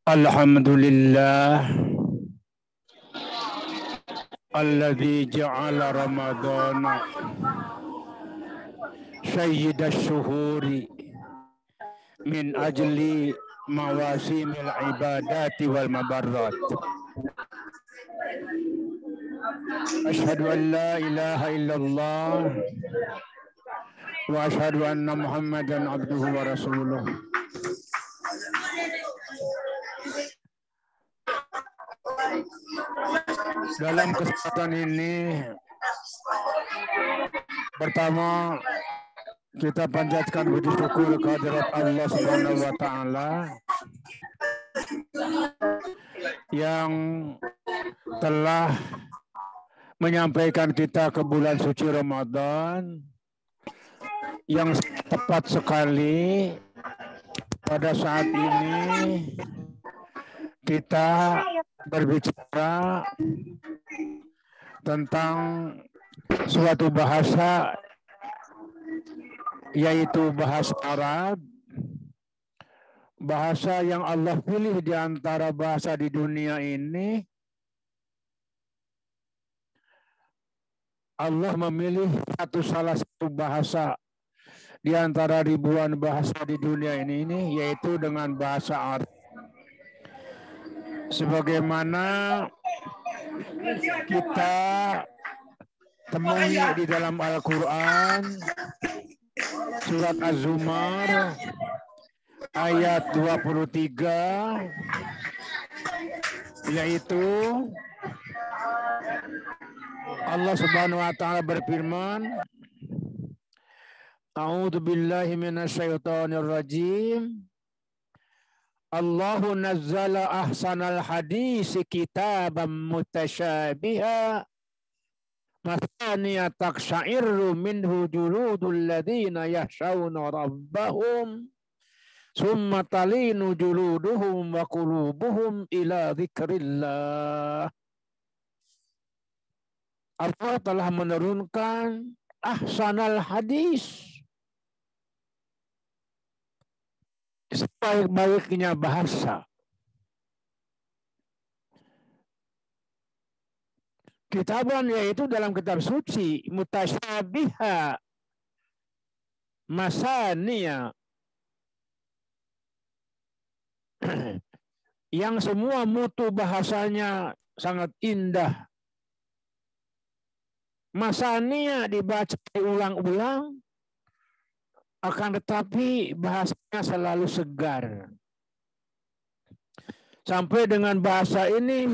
Alhamdulillah alladzi ja'ala ramadhana sayyidash syuhuri min ajli mawasimil ibadati wal mabarrat. Asyhadu an la ilaha illallah wa asyhadu anna Muhammadan abduhu wa rasuluh. Dalam kesempatan ini, pertama kita panjatkan puji syukur kehadirat Allah Subhanahu wa taala yang telah menyampaikan kita ke bulan suci Ramadan yang tepat sekali pada saat ini kita berbicara tentang suatu bahasa, yaitu bahasa Arab, bahasa yang Allah pilih di antara bahasa di dunia ini. Allah memilih salah satu bahasa di antara ribuan bahasa di dunia ini yaitu dengan bahasa Arab. Sebagaimana kita temui di dalam Al-Quran, surat Az-Zumar ayat 23, yaitu Allah Subhanahu wa taala berfirman, A'udzu billahi minasyaitonir rajim. Allahu nazzala ahsanal hadisi kitaban mutasyabiha masaniya taqsha'irru minhu juludul ladzina yakhshawna rabbahum summa talinu juluduhum wa qulubuhum ila dzikrillah. Allah telah menurunkan ahsanal hadis, sebaik-baiknya bahasa. Kitaban yaitu dalam kitab suci, mutasyabiha, masaniya, yang semua mutu bahasanya sangat indah. Masaniya dibaca diulang-ulang, akan tetapi bahasanya selalu segar. Sampai dengan bahasa ini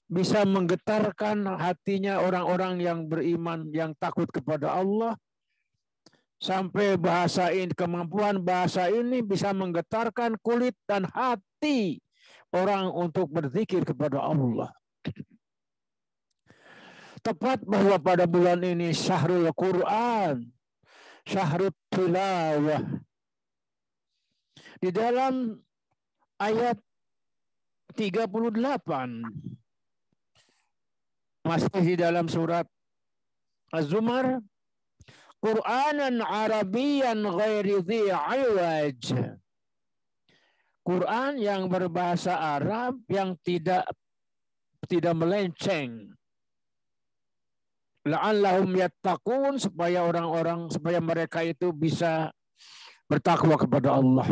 bisa menggetarkan hatinya orang-orang yang beriman, yang takut kepada Allah. Sampai bahasa ini, kemampuan bahasa ini bisa menggetarkan kulit dan hati orang untuk berzikir kepada Allah. Tepat bahwa pada bulan ini Syahrul Quran, Syahrul Tilawah. Di dalam ayat 38, masih di dalam surat Az-Zumar, Qur'anan Arabiyan ghairi dhi iwaj. Quran yang berbahasa Arab yang tidak melenceng. La'allahum yattaqun, supaya mereka itu bisa bertakwa kepada Allah.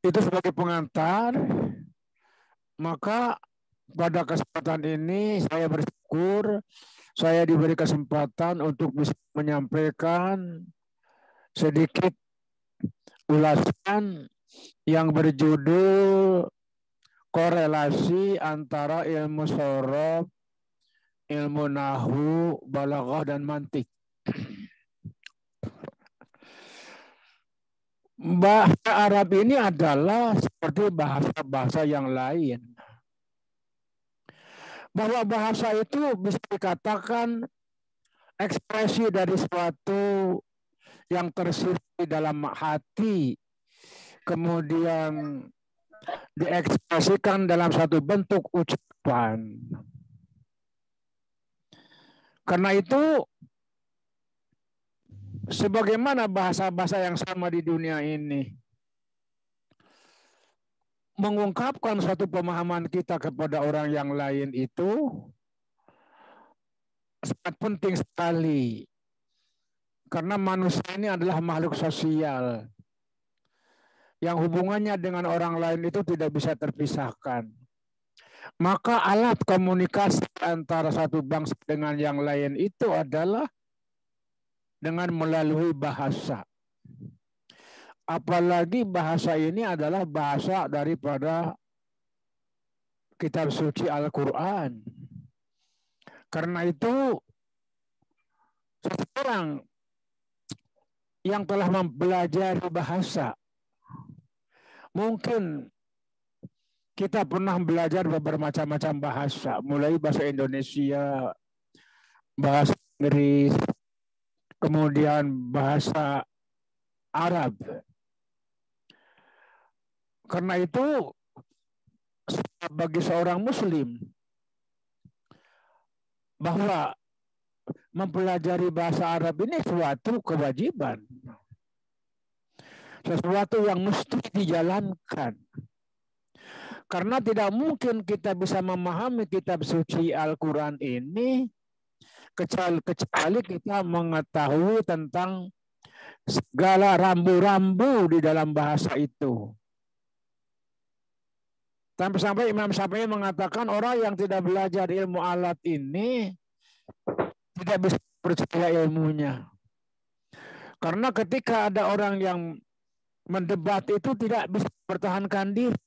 Itu sebagai pengantar. Maka pada kesempatan ini saya bersyukur saya diberi kesempatan untuk bisa menyampaikan sedikit ulasan yang berjudul korelasi antara ilmu shorof, ilmu nahwu, balaghah, dan mantik. Bahasa Arab ini adalah seperti bahasa-bahasa yang lain. Bahwa bahasa itu bisa dikatakan ekspresi dari suatu yang tersirat di dalam hati, kemudian diekspresikan dalam satu bentuk ucapan. Karena itu, sebagaimana bahasa-bahasa yang sama di dunia ini, mengungkapkan suatu pemahaman kita kepada orang yang lain itu sangat penting sekali. Karena manusia ini adalah makhluk sosial yang hubungannya dengan orang lain itu tidak bisa terpisahkan. Maka alat komunikasi antara satu bangsa dengan yang lain itu adalah dengan melalui bahasa. Apalagi bahasa ini adalah bahasa daripada kitab suci Al-Quran. Karena itu seseorang yang telah mempelajari bahasa, mungkin kita pernah belajar bermacam-macam bahasa, mulai bahasa Indonesia, bahasa Inggris, kemudian bahasa Arab. Karena itu bagi seorang Muslim bahwa mempelajari bahasa Arab ini suatu kewajiban, sesuatu yang mesti dijalankan. Karena tidak mungkin kita bisa memahami kitab suci Al-Quran ini kecuali kita mengetahui tentang segala rambu-rambu di dalam bahasa itu. Sampai Imam Syafi'i mengatakan orang yang tidak belajar ilmu alat ini tidak bisa percaya ilmunya. Karena ketika ada orang yang mendebat itu tidak bisa mempertahankan diri.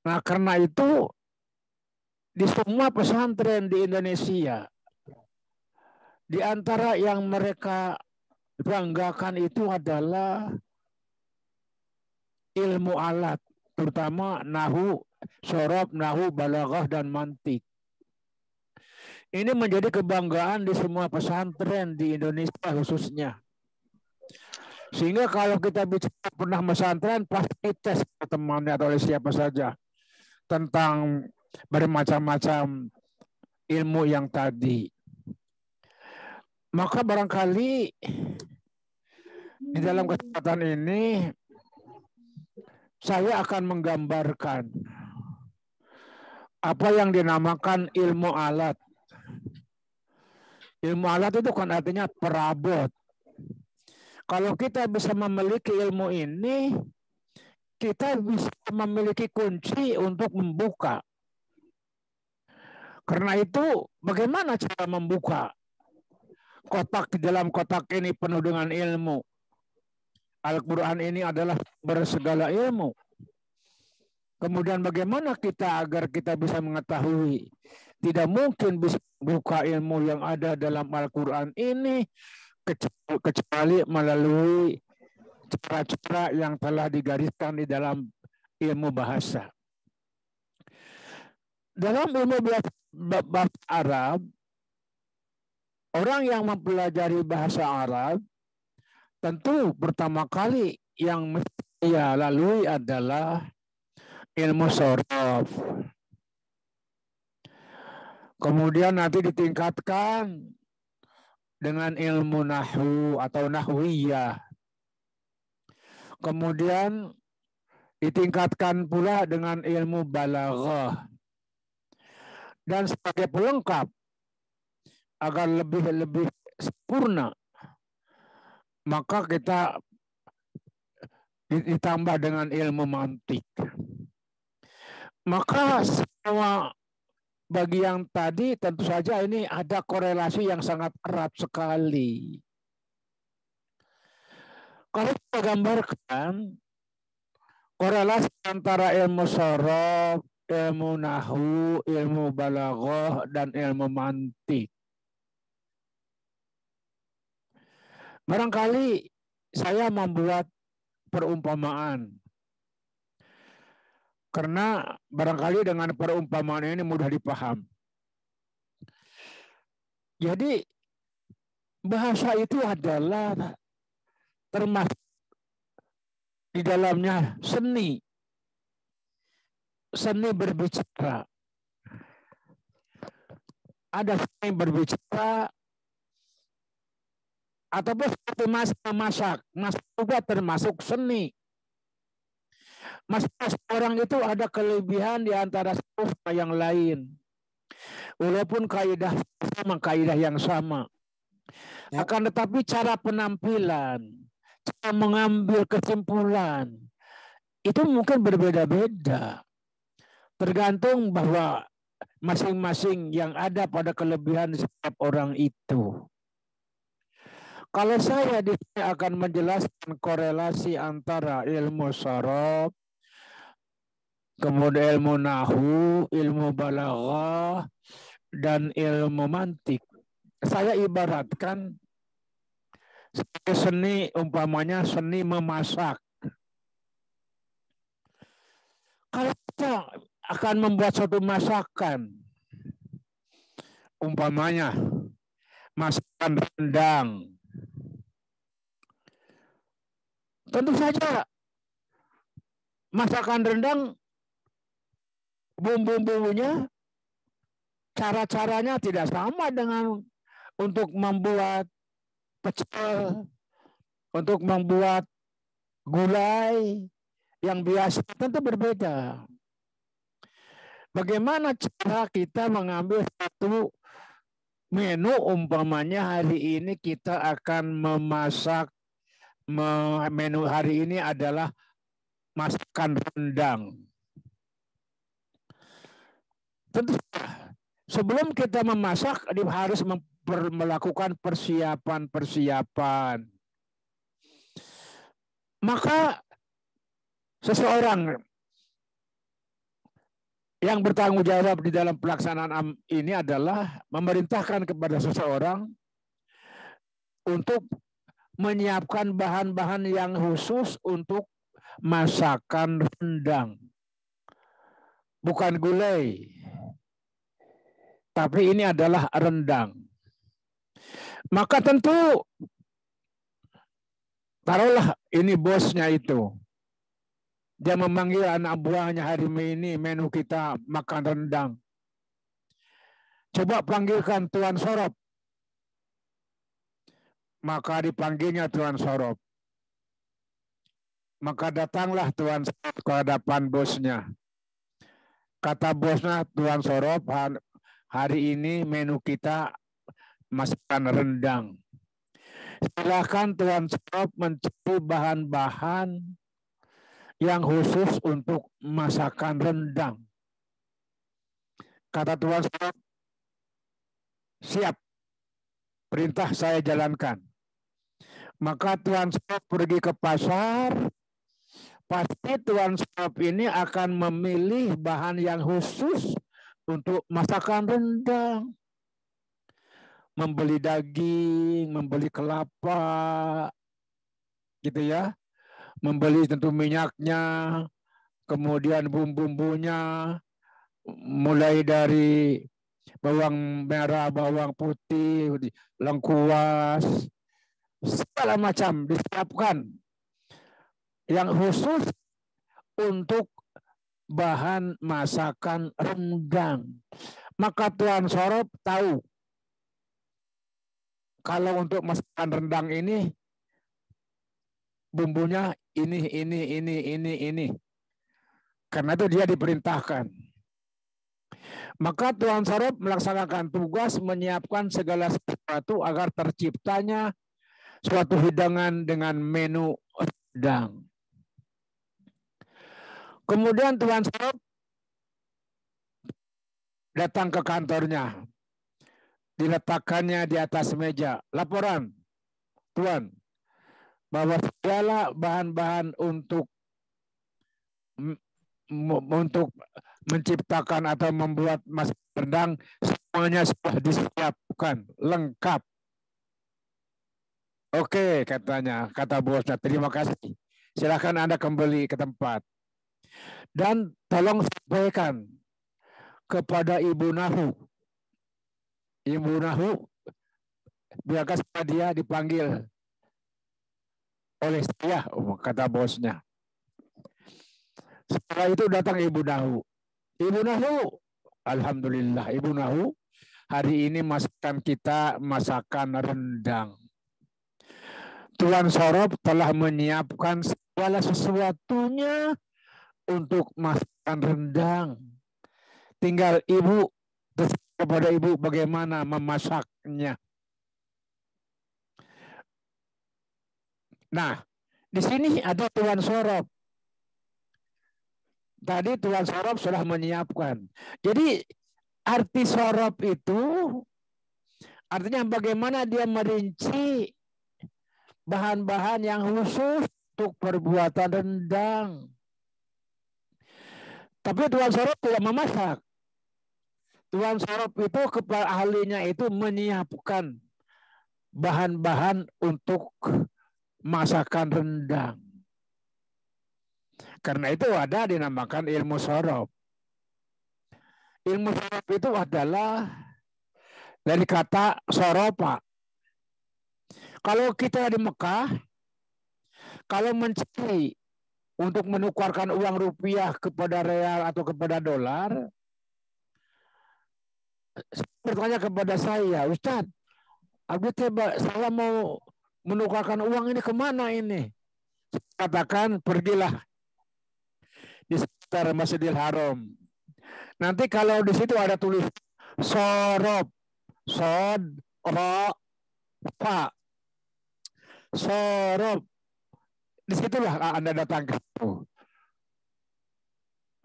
Nah, karena itu di semua pesantren di Indonesia, di antara yang mereka banggakan itu adalah ilmu alat, terutama nahu, sorob, nahu, balaghah, dan mantik. Ini menjadi kebanggaan di semua pesantren di Indonesia khususnya. Sehingga kalau kita bicara pernah pesantren, pasti tes temannya atau oleh siapa saja tentang bermacam-macam ilmu yang tadi. Maka barangkali di dalam kesempatan ini saya akan menggambarkan apa yang dinamakan ilmu alat. Ilmu alat itu kan artinya perabot. Kalau kita bisa memiliki ilmu ini, kita bisa memiliki kunci untuk membuka. Karena itu, bagaimana cara membuka? Kotak di dalam kotak ini penuh dengan ilmu. Al-Quran ini adalah bersegala ilmu. Kemudian bagaimana kita agar kita bisa mengetahui? Tidak mungkin bisa buka ilmu yang ada dalam Al-Quran ini kecuali melalui cara-cara yang telah digariskan di dalam ilmu bahasa. Dalam ilmu bahasa Arab, orang yang mempelajari bahasa Arab tentu pertama kali yang mesti ia lalui adalah ilmu shorof. Kemudian nanti ditingkatkan dengan ilmu nahwu atau nahwiyah. Kemudian ditingkatkan pula dengan ilmu balaghah. Dan sebagai pelengkap agar lebih sempurna, maka kita ditambah dengan ilmu mantik. Maka semua bagi yang tadi tentu saja ini ada korelasi yang sangat erat sekali. Kalau kita gambarkan korelasi antara ilmu shorof, ilmu nahwu, ilmu balaghah, dan ilmu mantik. Barangkali saya membuat perumpamaan. Karena barangkali dengan perumpamaan ini mudah dipaham. Jadi bahasa itu adalah termasuk di dalamnya seni. Seni berbicara. Ada seni berbicara ataupun seperti memasak. Masak juga termasuk seni. Masing-masing orang itu ada kelebihan di antara satu sama yang lain. Walaupun kaidah yang sama. Akan tetapi cara penampilan, cara mengambil kesimpulan, itu mungkin berbeda-beda. Tergantung bahwa masing-masing yang ada pada kelebihan setiap orang itu. Kalau saya di sini akan menjelaskan korelasi antara ilmu sorof, kemudian ilmu nahu, ilmu balaghah, dan ilmu mantik. Saya ibaratkan seni, umpamanya seni memasak. Kalau kita akan membuat suatu masakan, umpamanya masakan rendang, tentu saja masakan rendang bumbu-bumbunya, cara-caranya tidak sama dengan untuk membuat pecel, untuk membuat gulai yang biasa, tentu berbeda. Bagaimana cara kita mengambil satu menu, umpamanya hari ini kita akan memasak, menu hari ini adalah masakan rendang. Tentu sebelum kita memasak harus melakukan persiapan. Maka seseorang yang bertanggung jawab di dalam pelaksanaan ini adalah memerintahkan kepada seseorang untuk menyiapkan bahan-bahan yang khusus untuk masakan rendang. Bukan gulai, tapi ini adalah rendang. Maka tentu, taruhlah ini bosnya itu. Dia memanggil anak buahnya, hari ini menu kita makan rendang. Coba panggilkan Tuan Sorop. Maka dipanggilnya Tuan Sorop. Maka datanglah Tuan Sorop ke hadapan bosnya. Kata bosnya, Tuan Sorop, hari ini menu kita masakan rendang. Silakan Tuan Sorop mencari bahan-bahan yang khusus untuk masakan rendang. Kata Tuan Sorop, siap, perintah saya jalankan. Maka Tuan Sorop pergi ke pasar, pasti Tuan Sorop ini akan memilih bahan yang khusus untuk masakan rendang. Membeli daging, membeli kelapa, gitu ya. Membeli tentu minyaknya, kemudian bumbu-bumbunya, mulai dari bawang merah, bawang putih, lengkuas, segala macam disiapkan yang khusus untuk bahan masakan rendang. Maka Tuan Sorop tahu kalau untuk masakan rendang ini bumbunya ini. Karena itu dia diperintahkan. Maka Tuan Sorop melaksanakan tugas menyiapkan segala sesuatu agar terciptanya suatu hidangan dengan menu rendang. Kemudian Tuan Sorop datang ke kantornya. Diletakkannya di atas meja. Laporan, Tuan, bahwa segala bahan-bahan untuk menciptakan atau membuat masakan rendang semuanya sudah disiapkan lengkap. Oke, katanya, kata bosnya, terima kasih. Silakan Anda kembali ke tempat. Dan tolong sampaikan kepada Ibu Nahu. Ibu Nahu, biarkan dia dipanggil oleh saya, kata bosnya. Setelah itu datang Ibu Nahu. Ibu Nahu, alhamdulillah, Ibu Nahu, hari ini masakan kita masakan rendang. Tuan Sorop telah menyiapkan segala sesuatunya untuk masakan rendang. Tinggal ibu, kepada ibu bagaimana memasaknya. Nah, di sini ada Tuan Sorop. Tadi Tuan Sorop sudah menyiapkan. Jadi arti sorop itu artinya bagaimana dia merinci bahan-bahan yang khusus untuk perbuatan rendang. Tapi Tuan Sorop tidak memasak. Tuan Sorop itu kepala ahlinya itu menyiapkan bahan-bahan untuk masakan rendang. Karena itu ada dinamakan ilmu sorop. Ilmu sorop itu adalah dari kata soropa. Kalau kita di Mekah, kalau mencari untuk menukarkan uang rupiah kepada real atau kepada dolar, bertanya kepada saya, Ustadz, saya mau menukarkan uang ini kemana ini? Katakan, pergilah di sekitar Masjidil Haram. Nanti kalau di situ ada tulis sorop, sod, ro, fa, sorop. Disitulah Anda datang ke situ.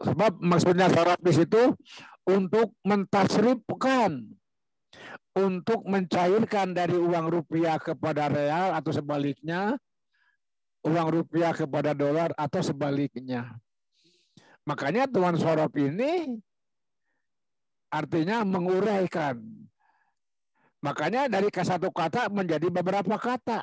Sebab maksudnya sorop di situ untuk mentasrifkan, untuk mencairkan dari uang rupiah kepada real atau sebaliknya, uang rupiah kepada dolar atau sebaliknya. Makanya Tuan Sorop ini artinya menguraikan. Makanya dari satu kata menjadi beberapa kata.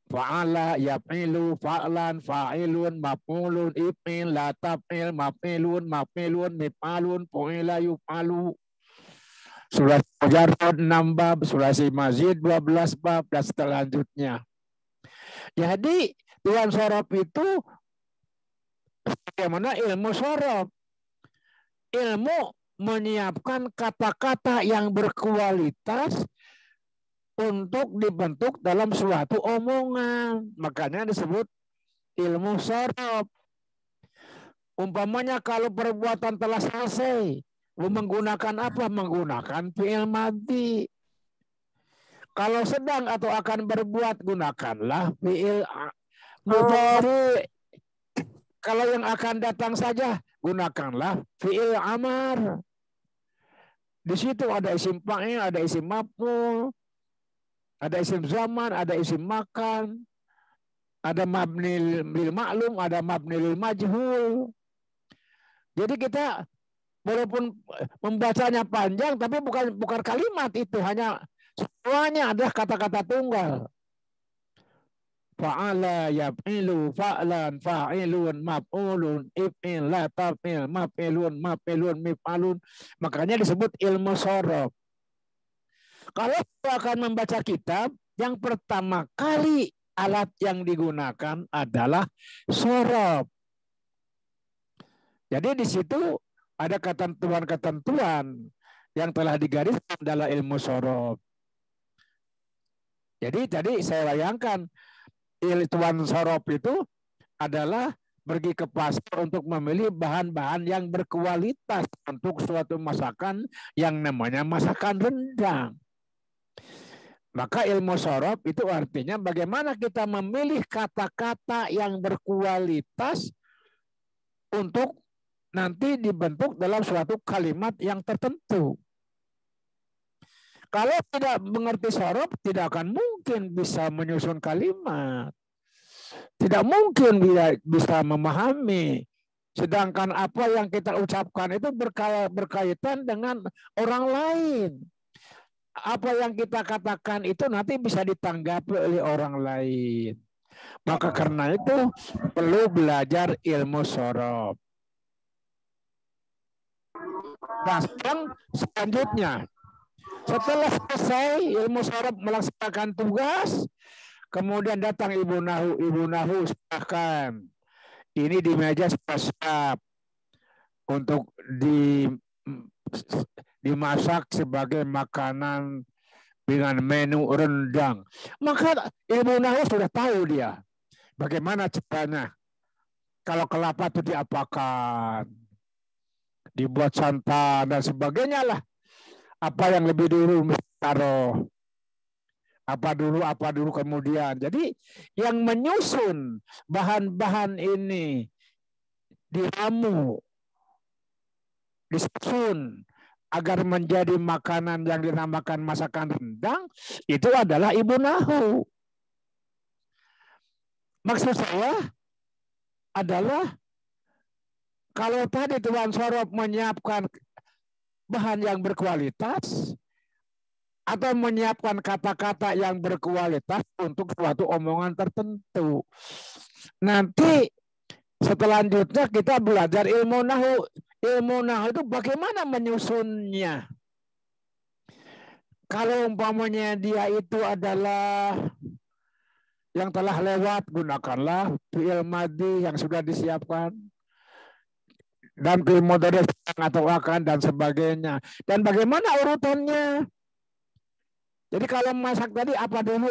Fa'ala, yaf'ilu, fa'lan, fa'ilun, maf'ulun, if'il, la taf'il, maf'ilun, maf'ilun, mif'alun, fu'ila, yuf'alu. Surah Mujarrad 6 bab, surah Mazid 12 bab, dan selanjutnya. Jadi Tuan Sorop itu bagaimana ilmu sorop? Ilmu menyiapkan kata-kata yang berkualitas untuk dibentuk dalam suatu omongan. Makanya disebut ilmu sorop. Umpamanya kalau perbuatan telah selesai, menggunakan apa? Menggunakan fi'il madhi. Kalau sedang atau akan berbuat, gunakanlah fi'il mudhari. Kalau yang akan datang saja, gunakanlah fi'il amar. Di situ ada isim fa'il, ada isim maf'ul, ada isim zaman, ada isim makan, ada mabni lil ma'lum, ada mabni lil majhul. Jadi kita walaupun membacanya panjang, tapi bukan kalimat itu, hanya semuanya adalah kata-kata tunggal. Fa'ala, yaf'ilu, fa'lan, fa'ilun, maf'ulun, if'il, la taf'il, maf'ilun, maf'ilun, mif'alun. Makanya disebut ilmu sorop. Kalau kita akan membaca kitab, yang pertama kali alat yang digunakan adalah sorop. Jadi di situ ada ketentuan-ketentuan yang telah digariskan dalam ilmu sorop. Jadi tadi saya bayangkan Tuan Sorop itu adalah pergi ke pasar untuk memilih bahan-bahan yang berkualitas untuk suatu masakan yang namanya masakan rendang. Maka ilmu sorop itu artinya bagaimana kita memilih kata-kata yang berkualitas untuk nanti dibentuk dalam suatu kalimat yang tertentu. Kalau tidak mengerti sorop, tidak akan mungkin bisa menyusun kalimat. Tidak mungkin bisa memahami. Sedangkan apa yang kita ucapkan itu berkaitan dengan orang lain. Apa yang kita katakan itu nanti bisa ditanggapi oleh orang lain. Maka karena itu perlu belajar ilmu sorop. Nah, selanjutnya, setelah selesai ilmu sorop melaksanakan tugas, kemudian datang Ibu Nahu silahkan. Ini di meja siap untuk dimasak sebagai makanan dengan menu rendang. Maka Ibu Nahu sudah tahu dia bagaimana caranya. Kalau kelapa itu diapakan, dibuat santan dan sebagainya lah. Apa yang lebih dulu mesti taruh. Apa dulu kemudian. Jadi yang menyusun bahan-bahan ini diramu, disusun agar menjadi makanan yang dinamakan masakan rendang, itu adalah ibu nahu. Maksud saya adalah kalau tadi Tuan Sorob menyiapkan bahan yang berkualitas atau menyiapkan kata-kata yang berkualitas untuk suatu omongan tertentu, nanti selanjutnya kita belajar ilmu nahu. Ilmu nahu itu bagaimana menyusunnya. Kalau umpamanya dia itu adalah yang telah lewat, gunakanlah fi'il madhi yang sudah disiapkan. Dan fi'il mudhari atau akan dan sebagainya. Dan bagaimana urutannya? Jadi kalau masak tadi apa dulu.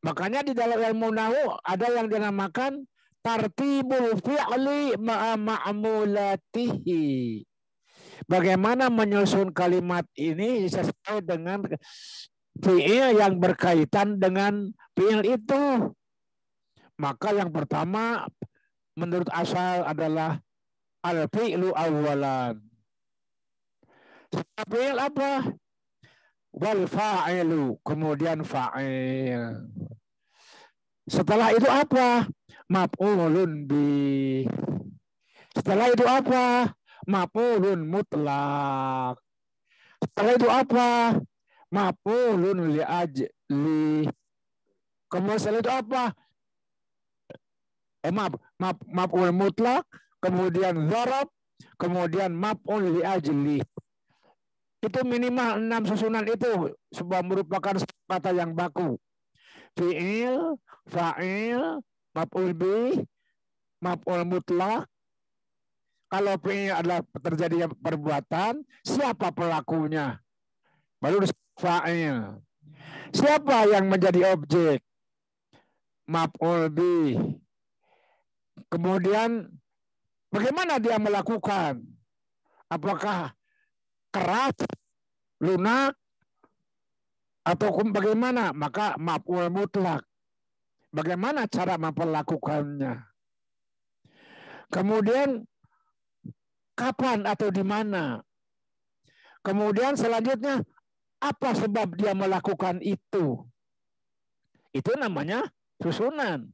Makanya di dalam ilmu nahu ada yang dinamakan tartibul fi'li ma'a ma'mulatihi. Bagaimana menyusun kalimat ini sesuai dengan fi'il yang berkaitan dengan fi'il itu. Maka yang pertama menurut asal adalah al-fi'lu awalan. Fi'il apa? Wal fa'ilu, kemudian fa'il. Setelah itu apa? Maf'ulun bi. Setelah itu apa? Maf'ulun mutlak. Setelah itu apa? Maf'ulun li ajli. Kemudian setelah itu apa? Maf'ul mutlak, kemudian dzarab, kemudian maf'ul li ajli. Itu minimal 6 susunan itu sebab merupakan kata yang baku. Fi'il, fa'il, maf'ul bih, maf'ul mutlak. Kalau fi'il adalah terjadinya perbuatan, siapa pelakunya? Baru fa'il. Siapa yang menjadi objek? Maf'ul bih. Kemudian bagaimana dia melakukan? Apakah keras, lunak, atau bagaimana? Maka maf'ul mutlak. Bagaimana cara memperlakukannya? Kemudian kapan atau di mana? Kemudian selanjutnya apa sebab dia melakukan itu? Itu namanya susunan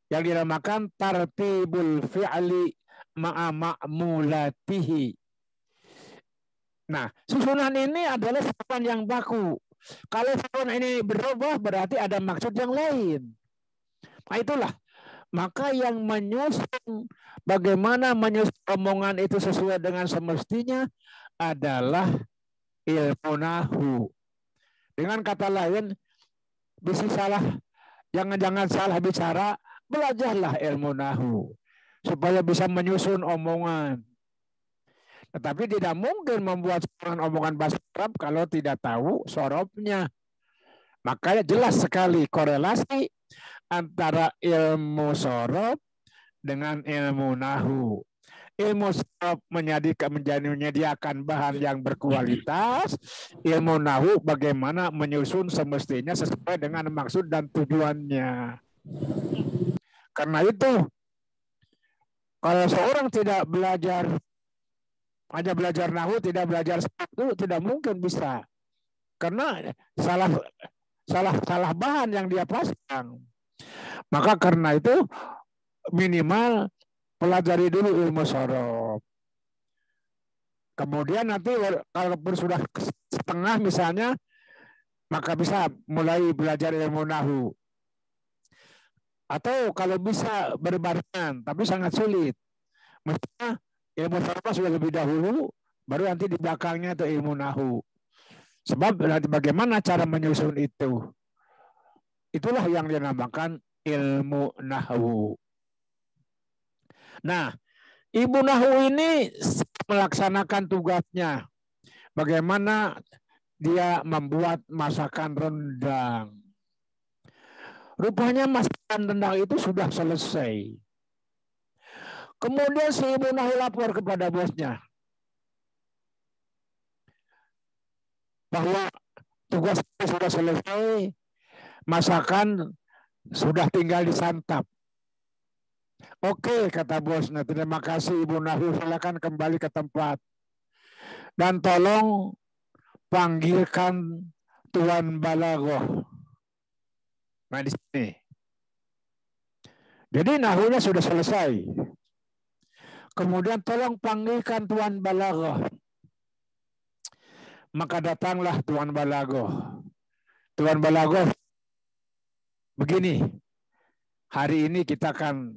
yang dinamakan tartibul fi'li ma'a ma'mulatihi. Nah, susunan ini adalah susunan yang baku. Kalau susunan ini berubah berarti ada maksud yang lain. Nah, itulah. Maka yang menyusun, bagaimana menyusun omongan itu sesuai dengan semestinya adalah ilmu nahu. Dengan kata lain, bisa salah, jangan salah bicara, belajarlah ilmu nahu supaya bisa menyusun omongan. Tetapi tidak mungkin membuat omongan bahasa Arab kalau tidak tahu sorobnya. Makanya jelas sekali korelasi antara ilmu sorob dengan ilmu nahu. Ilmu sorob menyediakan bahan yang berkualitas. Ilmu nahu bagaimana menyusun semestinya sesuai dengan maksud dan tujuannya. Karena itu, kalau seorang tidak belajar, hanya belajar nahu, tidak belajar satu, tidak mungkin bisa. Karena salah bahan yang dia pasang. Maka karena itu minimal pelajari dulu ilmu sorob. Kemudian nanti kalau sudah setengah misalnya, maka bisa mulai belajar ilmu nahu. Atau kalau bisa berbarengan, tapi sangat sulit. Mestinya ilmu sorob sudah lebih dahulu, baru nanti di belakangnya itu ilmu nahu. Sebab nanti bagaimana cara menyusun itu. Itulah yang dinamakan ilmu nahwu. Nah, ibu nahwu ini melaksanakan tugasnya. Bagaimana dia membuat masakan rendang. Rupanya masakan rendang itu sudah selesai. Kemudian si Ibu Nahu lapor kepada bosnya bahwa tugas sudah selesai, masakan sudah tinggal disantap. Oke, kata bosnya, terima kasih Ibu Nahu, silakan kembali ke tempat. Dan tolong panggilkan Tuan Balagoh. Nah di sini. Jadi nahunya sudah selesai. Kemudian tolong panggilkan Tuan Balagoh. Maka datanglah Tuan Balagoh. Tuan Balagoh, begini, hari ini kita akan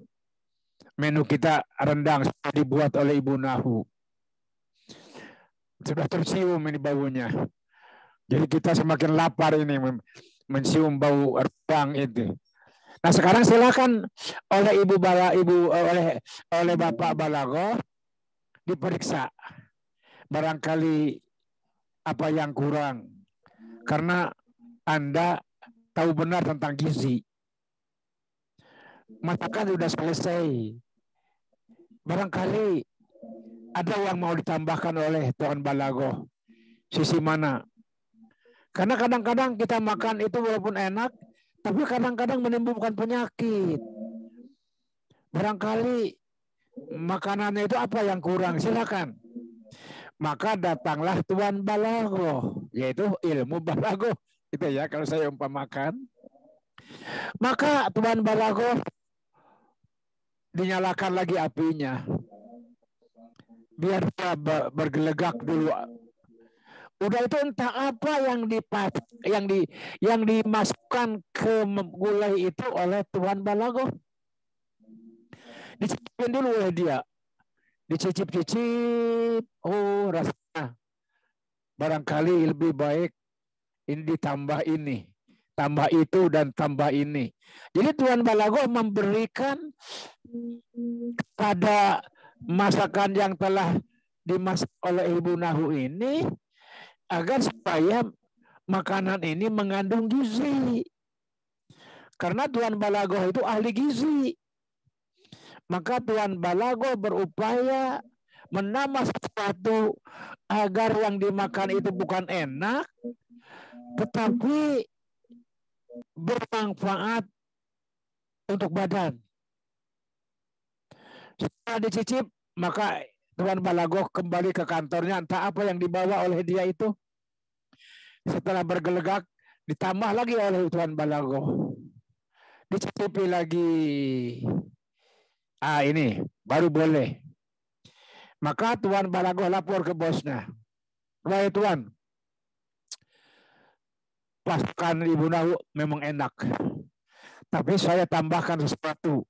menu kita rendang dibuat oleh Ibu Nahu. Sudah tercium ini baunya. Jadi kita semakin lapar ini mencium bau rendang itu. Nah sekarang silakan oleh oleh Bapak Balagoh diperiksa. Barangkali apa yang kurang. Karena Anda tahu benar tentang gizi. Masakan sudah selesai. Barangkali ada yang mau ditambahkan oleh Tuan Balagoh. Sisi mana? Karena kadang-kadang kita makan itu walaupun enak, tapi kadang-kadang menimbulkan penyakit. Barangkali makanannya itu apa yang kurang? Silakan. Maka datanglah Tuan Balagoh, yaitu ilmu Balagoh. Itu ya kalau saya umpamakan. Maka Tuan Balagoh dinyalakan lagi apinya. Biar dia bergelegak dulu. Udah itu entah apa yang dimasukkan ke gulai itu oleh Tuan Balagoh. Dicicipin dulu oleh dia. Dicicip-cicip. Oh rasanya barangkali lebih baik ini ditambah ini. Tambah itu dan tambah ini. Jadi Tuan Balagoh memberikan kepada masakan yang telah dimasak oleh Ibu Nahu ini agar supaya makanan ini mengandung gizi. Karena Tuan Balagoh itu ahli gizi. Maka Tuan Balagoh berupaya menambah sesuatu agar yang dimakan itu bukan enak, tetapi bermanfaat untuk badan. Setelah dicicip, maka Tuan Balagoh kembali ke kantornya, entah apa yang dibawa oleh dia itu. Setelah bergelegak, ditambah lagi oleh Tuan Balagoh. Dicicipi lagi. Ini baru boleh. Maka Tuan Balagoh lapor ke bosnya. Wahai Tuan, masakan Ibu Nahu memang enak. Tapi saya tambahkan sesuatu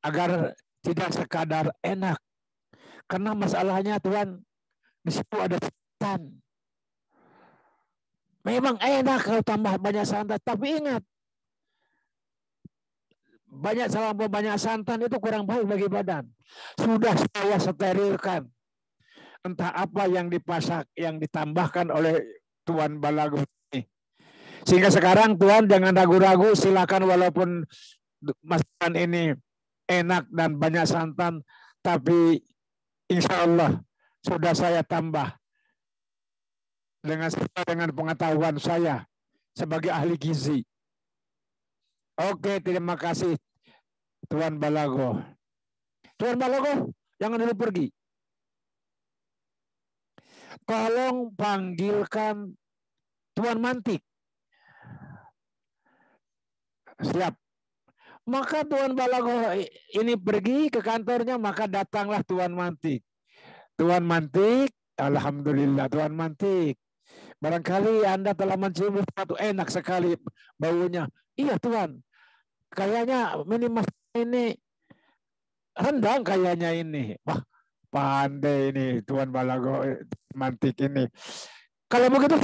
agar tidak sekadar enak. Karena masalahnya Tuan, di situ ada santan. Memang enak kalau tambah banyak santan, tapi ingat, banyak santan itu kurang baik bagi badan. Sudah saya sterilkan. Entah apa yang yang ditambahkan oleh Tuan Balagoh ini. Sehingga sekarang Tuan jangan ragu-ragu, silakan walaupun masakan ini enak dan banyak santan, tapi insya Allah sudah saya tambah dengan pengetahuan saya sebagai ahli gizi. Oke, terima kasih Tuan Balagoh. Tuan Balagoh, jangan dulu pergi. Tolong panggilkan Tuan Mantik. Siap. Maka Tuan Balagoh ini pergi ke kantornya, maka datanglah Tuan Mantik. Tuan Mantik, alhamdulillah Tuan Mantik. Barangkali Anda telah mencium sesuatu enak sekali baunya. Iya Tuan, kayaknya ini rendang kayaknya ini. Wah, pandai ini Tuan Balagoh Mantik ini. Kalau begitu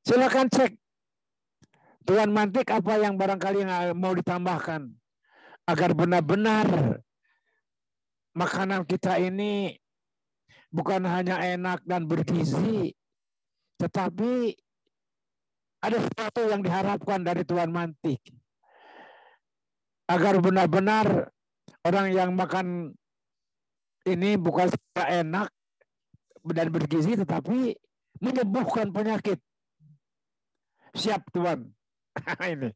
silakan cek Tuan Mantik apa yang barangkali yang mau ditambahkan agar benar-benar makanan kita ini bukan hanya enak dan bergizi, tetapi ada sesuatu yang diharapkan dari tuan mantik. Agar benar-benar orang yang makan ini bukan enak dan bergizi, tetapi menyembuhkan penyakit. Siap Tuan. Ini.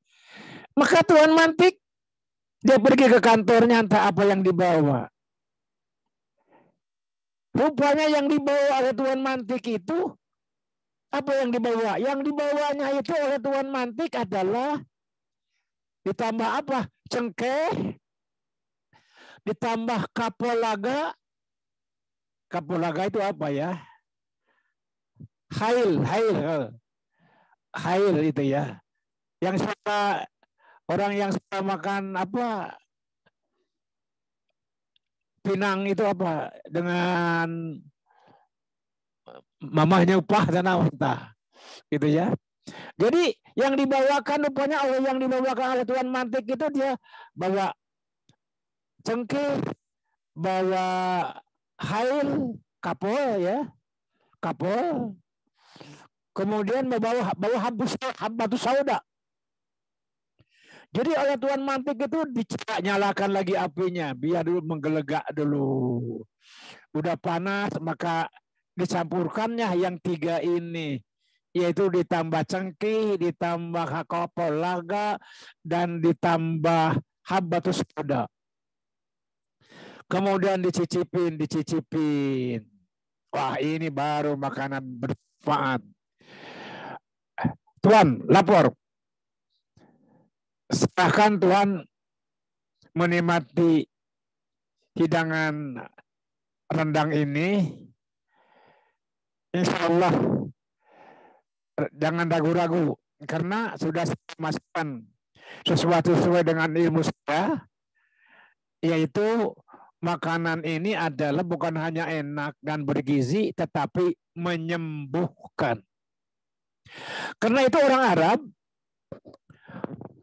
Maka Tuan mantik, dia pergi ke kantornya, entah apa yang dibawa. Rupanya yang dibawa oleh Tuan mantik itu, apa yang dibawa? Yang dibawanya itu oleh Tuan mantik adalah ditambah apa? Cengkeh, ditambah kapulaga. Kapulaga itu apa ya? Hail itu ya. Yang suka, orang yang suka makan apa? Pinang itu apa? Dengan mamahnya upah tanah unta. Gitu ya. Jadi yang dibawakan rupanya oleh yang dibawakan oleh Tuan mantik itu dia bawa cengkeh, bawa hail, kapol ya. Kapol. Kemudian bawa habatus sauda. Jadi oleh Tuan mantik itu nyalakan lagi apinya, biar dulu menggelegak dulu. Udah panas, maka dicampurkannya yang 3 ini, yaitu ditambah cengkeh, ditambah kapulaga, dan ditambah habatus sauda. Kemudian dicicipin. Wah, ini baru makanan bermanfaat. Tuan, lapor. Silahkan Tuan menikmati hidangan rendang ini. Insya Allah jangan ragu-ragu, karena sudah saya masukkan sesuatu sesuai dengan ilmu saya, yaitu makanan ini adalah bukan hanya enak dan bergizi, tetapi menyembuhkan. Karena itu orang Arab,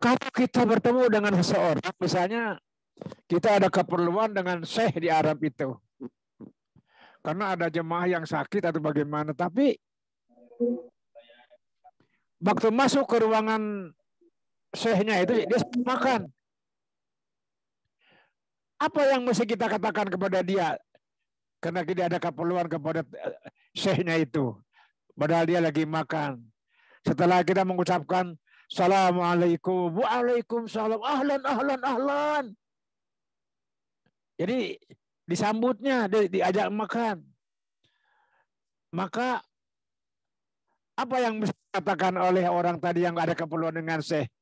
kalau kita bertemu dengan seseorang, misalnya kita ada keperluan dengan syekh di Arab itu, karena ada jemaah yang sakit atau bagaimana, tapi waktu masuk ke ruangan syekhnya itu dia makan. Apa yang mesti kita katakan kepada dia? Karena tidak ada keperluan kepada syekhnya itu, padahal dia lagi makan. Setelah kita mengucapkan Assalamualaikum, waalaikumsalam, ahlan. Jadi disambutnya, diajak makan. Maka apa yang mesti dikatakan oleh orang tadi yang ada keperluan dengan Syekh?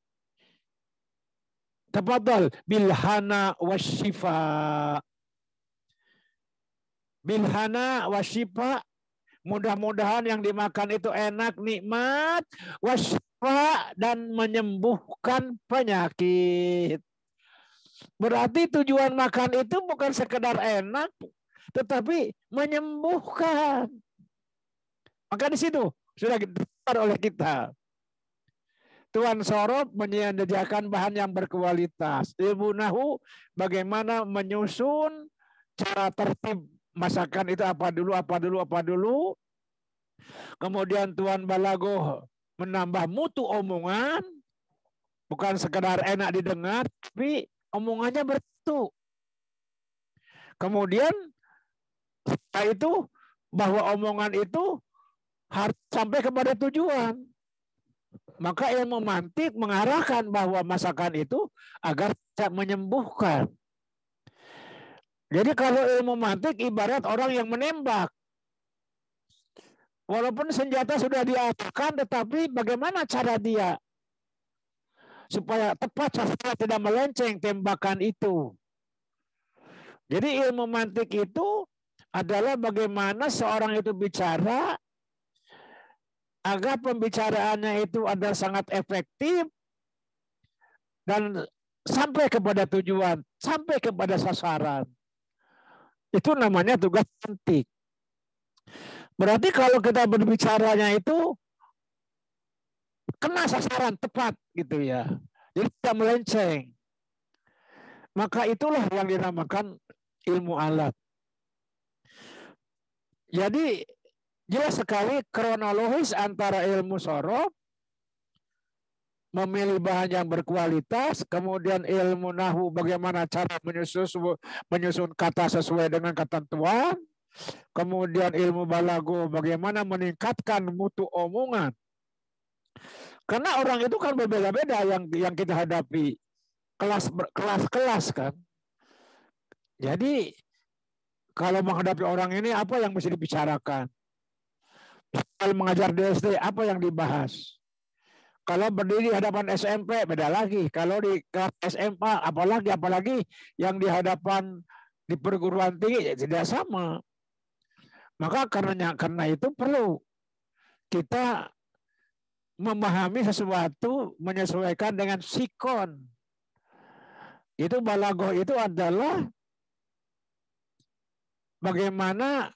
Tafadhal bilhana wasyifa. Bilhana wasyifa. Mudah-mudahan yang dimakan itu enak, nikmat, wasyifa, dan menyembuhkan penyakit. Berarti tujuan makan itu bukan sekedar enak, tetapi menyembuhkan. Maka di situ sudah didengar oleh kita. Tuan Sorop menyediakan bahan yang berkualitas. Ilmu nahu bagaimana menyusun cara tertib masakan itu, apa dulu. Kemudian Tuan Balagoh menambah mutu omongan, bukan sekedar enak didengar, tapi omongannya bertu. Kemudian setelah itu bahwa omongan itu harus sampai kepada tujuan. Maka ilmu mantik mengarahkan bahwa masakan itu agar bisa menyembuhkan. Jadi kalau ilmu mantik ibarat orang yang menembak. Walaupun senjata sudah diarahkan, tetapi bagaimana cara dia supaya tepat sasaran, tidak melenceng tembakan itu. Jadi ilmu mantik itu adalah bagaimana seorang itu bicara agar pembicaraannya itu adalah sangat efektif dan sampai kepada tujuan, sampai kepada sasaran. Itu namanya tugas mantik. Berarti kalau kita berbicaranya itu kena sasaran tepat gitu ya. Jadi tidak melenceng. Maka itulah yang dinamakan ilmu alat. Jadi jelas sekali kronologis antara ilmu sorof memilih bahan yang berkualitas, kemudian ilmu nahwu bagaimana cara menyusun kata sesuai dengan ketentuan, kemudian ilmu balago bagaimana meningkatkan mutu omongan. Karena orang itu kan berbeda-beda yang kita hadapi, kelas kan. Jadi kalau menghadapi orang ini apa yang mesti dibicarakan? Kalau mengajar di SD apa yang dibahas? Kalau berdiri di hadapan SMP beda lagi. Kalau di SMA apalagi yang di hadapan di perguruan tinggi ya tidak sama. Maka karena itu perlu kita memahami sesuatu menyesuaikan dengan sikon. Itu balagoh itu adalah bagaimana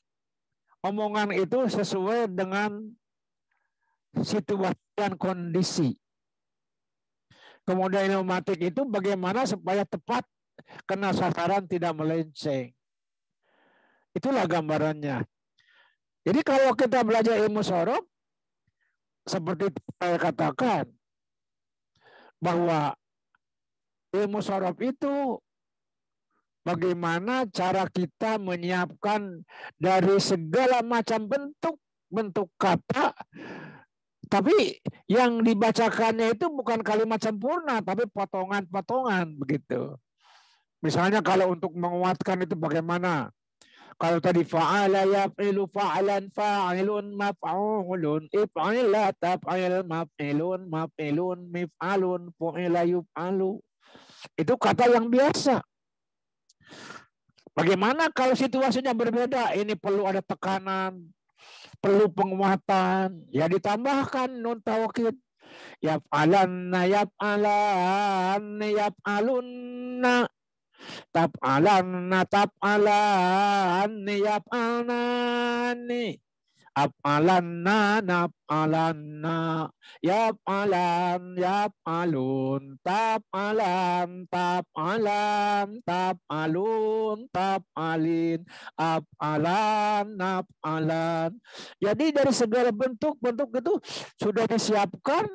omongan itu sesuai dengan situasi dan kondisi. Kemudian ilmatik itu bagaimana supaya tepat kena sasaran tidak melenceng. Itulah gambarannya. Jadi kalau kita belajar ilmu sorof, seperti saya katakan, bahwa ilmu sorof itu bagaimana cara kita menyiapkan dari segala macam bentuk kata, tapi yang dibacakannya itu bukan kalimat sempurna, tapi potongan-potongan begitu. Misalnya kalau untuk menguatkan itu bagaimana? Kalau tadi fa'ala yaf'ilu fa'alan fa'ilun maf'ulun if'ila taf'il maf'ilun mif'alun fu'ila yuf'alu. Itu kata yang biasa. Bagaimana kalau situasinya berbeda? Ini perlu ada tekanan, perlu penguatan, ya ditambahkan nun taukid. Yaf'alanna yaf'alan yaf'alunna taf'alanna taf'alan yaf'alani af'alanna naf'alanna yaf'alan yaf'alun taf'alan taf'alan taf'alun taf'alin af'alan naf'alan. Jadi dari segala bentuk-bentuk itu sudah disiapkan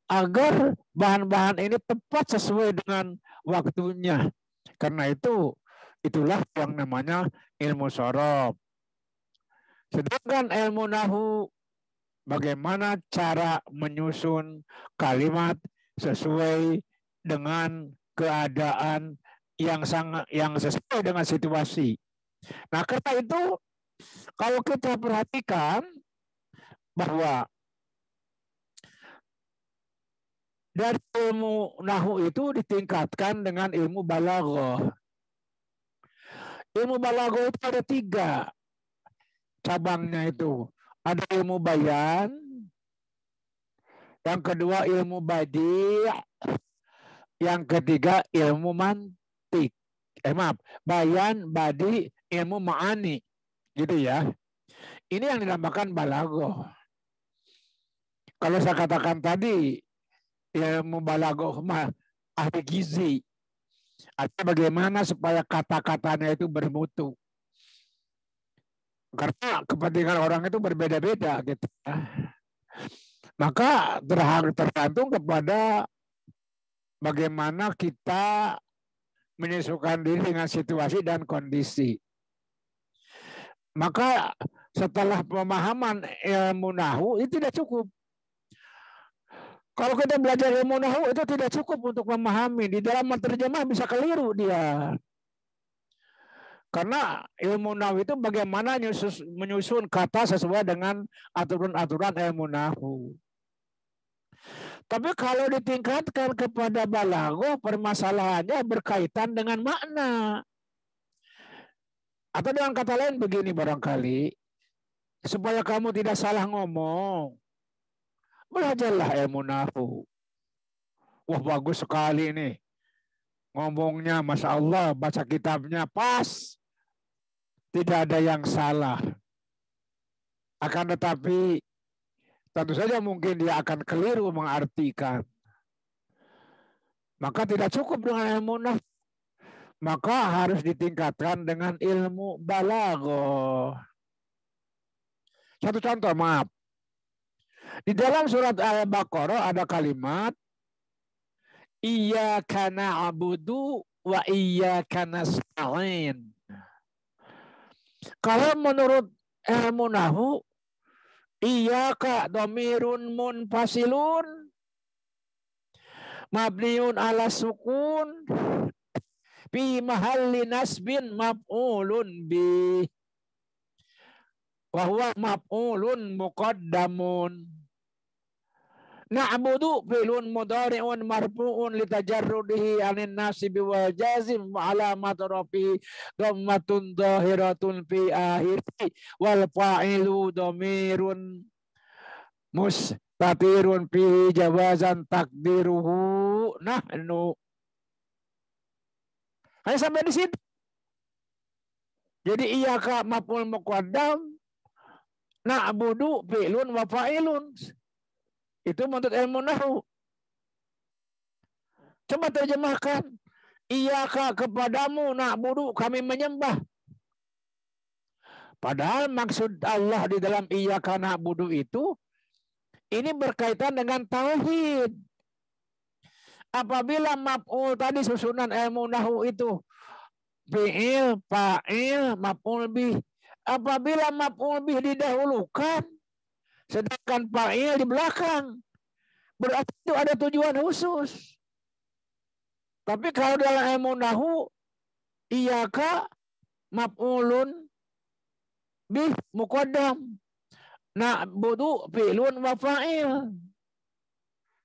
agar bahan-bahan ini tepat sesuai dengan waktunya. Karena itulah yang namanya ilmu sorof. Sedangkan ilmu nahwu bagaimana cara menyusun kalimat sesuai dengan keadaan yang sesuai dengan situasi. Nah, karena itu kalau kita perhatikan bahwa dari ilmu nahwu itu ditingkatkan dengan ilmu balaghah. Ilmu balaghah itu ada 3 cabangnya itu. Ada ilmu bayan, yang kedua ilmu badi', yang ketiga ilmu mantik. Bayan, badi', ilmu ma'ani. Gitu ya. Ini yang dinamakan balaghah. Kalau saya katakan tadi, ilmu balaghah mah ahli gizi. Artinya bagaimana supaya kata-katanya itu bermutu. Karena kepentingan orang itu berbeda-beda gitu. Maka tergantung kepada bagaimana kita menyesuaikan diri dengan situasi dan kondisi. Maka setelah pemahaman ilmu nahwu itu tidak cukup. Kalau kita belajar ilmu nahwu itu tidak cukup untuk memahami. Di dalam menerjemah bisa keliru dia. Karena ilmu nahwu itu bagaimana menyusun kata sesuai dengan aturan-aturan ilmu nahwu. Tapi kalau ditingkatkan kepada balaghah, permasalahannya berkaitan dengan makna. Atau dengan kata lain begini barangkali, supaya kamu tidak salah ngomong, belajarlah ilmu nahwu. Wah, bagus sekali ini. Ngomongnya, Masya Allah, baca kitabnya pas. Tidak ada yang salah. Akan tetapi tentu saja mungkin dia akan keliru mengartikan. Maka tidak cukup dengan ilmu nahwu. Maka harus ditingkatkan dengan ilmu balaghah. Satu contoh, maaf. Di dalam surat Al-Baqarah ada kalimat Iyyaka na'budu wa iyyaka nasta'in. Kalau menurut ilmu nahwu, iyyaka dhamirun munfasilun mabniun ala sukun fi mahalli nasbin maf'ulun bi wa huwa maf'ulun muqaddamun. Na'budu fi'lun mudhari'un marfu'un litajarrudihi 'anil nasibi wal jazim wa alamat rafi dhammatun dhahiratun fi akhiri wal fa'ilu dhamirun mustatirun fi jawazan takdiruhu nahnu. Hanya sampai di situ. Jadi iyyaka maf'ul muqaddam, na'budu fi'lun wa fa'ilun. Itu menurut ilmu nahwu. Coba terjemahkan. Iyyaka kepadamu na'budu kami menyembah. Padahal maksud Allah di dalam iyyaka na'budu itu ini berkaitan dengan tauhid. Apabila maf'ul tadi susunan ilmu nahwu itu fi'il, fa'il, maf'ul bih. Apabila maf'ul bih didahulukan sedangkan fa'il di belakang, berarti itu ada tujuan khusus. Tapi kalau dalam ilmu nahwu, iyyaka maf'ulun bih muqaddam, na'budu fi'lun wa fa'il.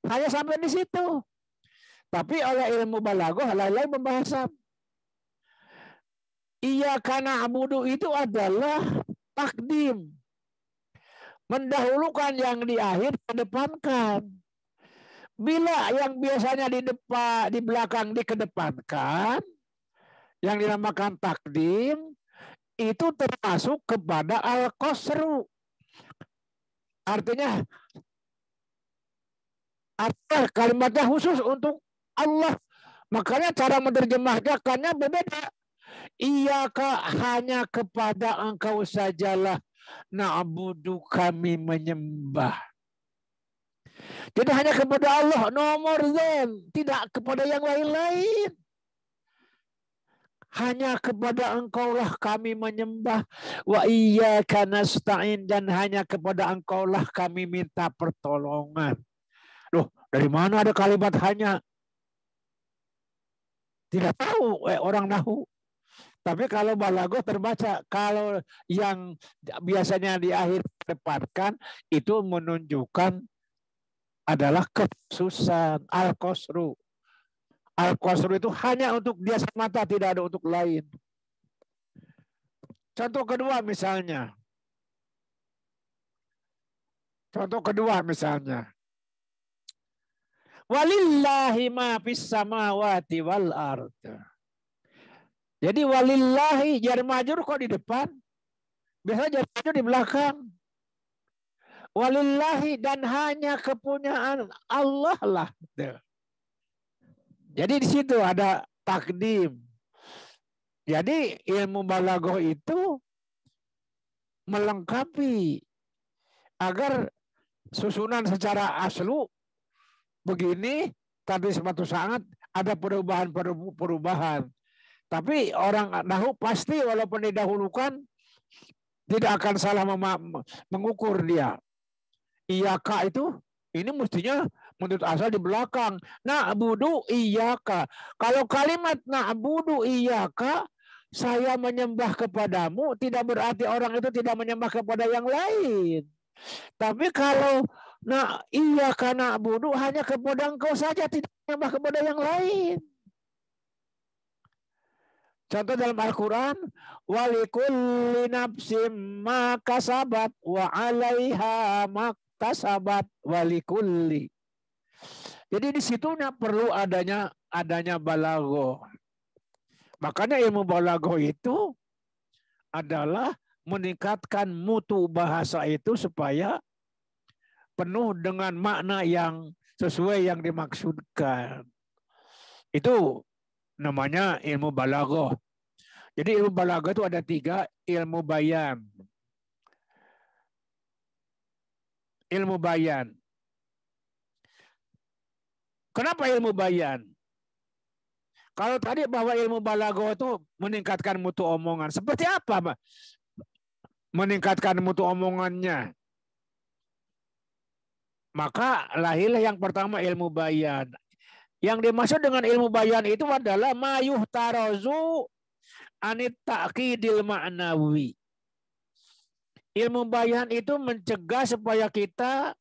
Hanya sampai di situ. Tapi oleh ilmu balaghah lain-lain pembahasan. Iyyaka na'budu itu adalah takdim. Mendahulukan yang di akhir, kedepankan. Bila yang biasanya di depan, di belakang dikedepankan, yang dinamakan takdim, itu termasuk kepada al-qasru. Artinya kalimatnya khusus untuk Allah. Makanya cara menerjemahkannya berbeda. Iyyaka hanya kepada engkau sajalah na'budu kami menyembah. Jadi hanya kepada Allah nomor zen, tidak kepada yang lain-lain. Hanya kepada engkaulah kami menyembah. Wa iyyaka nasta'in, dan hanya kepada engkaulah kami minta pertolongan. Loh, dari mana ada kalimat hanya? Tidak tahu orang nahwu. Tapi kalau balaghah terbaca, kalau yang biasanya di akhir depankan itu menunjukkan adalah kekhususan al-qasru. Al-qasru itu hanya untuk dia semata, tidak ada untuk lain. Contoh kedua misalnya. Walillahi ma fis samawati wal ard. Jadi walillahi jar majrur kok di depan? Biasanya jar majrur di belakang. Walillahi, dan hanya kepunyaan Allah lah. Jadi di situ ada takdim. Jadi ilmu balaghah itu melengkapi agar susunan secara aslu begini, tapi suatu saat ada perubahan. Tapi orang nahwu pasti walaupun didahulukan tidak akan salah mengukur dia. Iyyaka itu ini mestinya menurut asal di belakang. Na'budu iyyaka. Kalau kalimat na'budu iyyaka, saya menyembah kepadamu, tidak berarti orang itu tidak menyembah kepada yang lain. Tapi kalau iyyaka na'budu hanya kepada engkau saja, tidak menyembah kepada yang lain. Contoh dalam Al-Quran, walikulli nafsim ma kasabat wa 'alaiha maktasabat walikulli. Jadi di situnya perlu adanya balaghah. Makanya ilmu balaghah itu adalah meningkatkan mutu bahasa itu supaya penuh dengan makna yang sesuai yang dimaksudkan. Itu namanya ilmu balaghah. Jadi ilmu balaghah itu ada 3, ilmu bayan. Ilmu bayan. Kenapa ilmu bayan? Kalau tadi bahwa ilmu balaghah itu meningkatkan mutu omongan. Seperti apa, Pak? Meningkatkan mutu omongannya. Maka lahirlah yang pertama ilmu bayan. Yang dimaksud dengan ilmu bayan itu adalah mayuh tarozu anit ta'qidil ma'nawi. Ilmu bayan itu mencegah supaya kita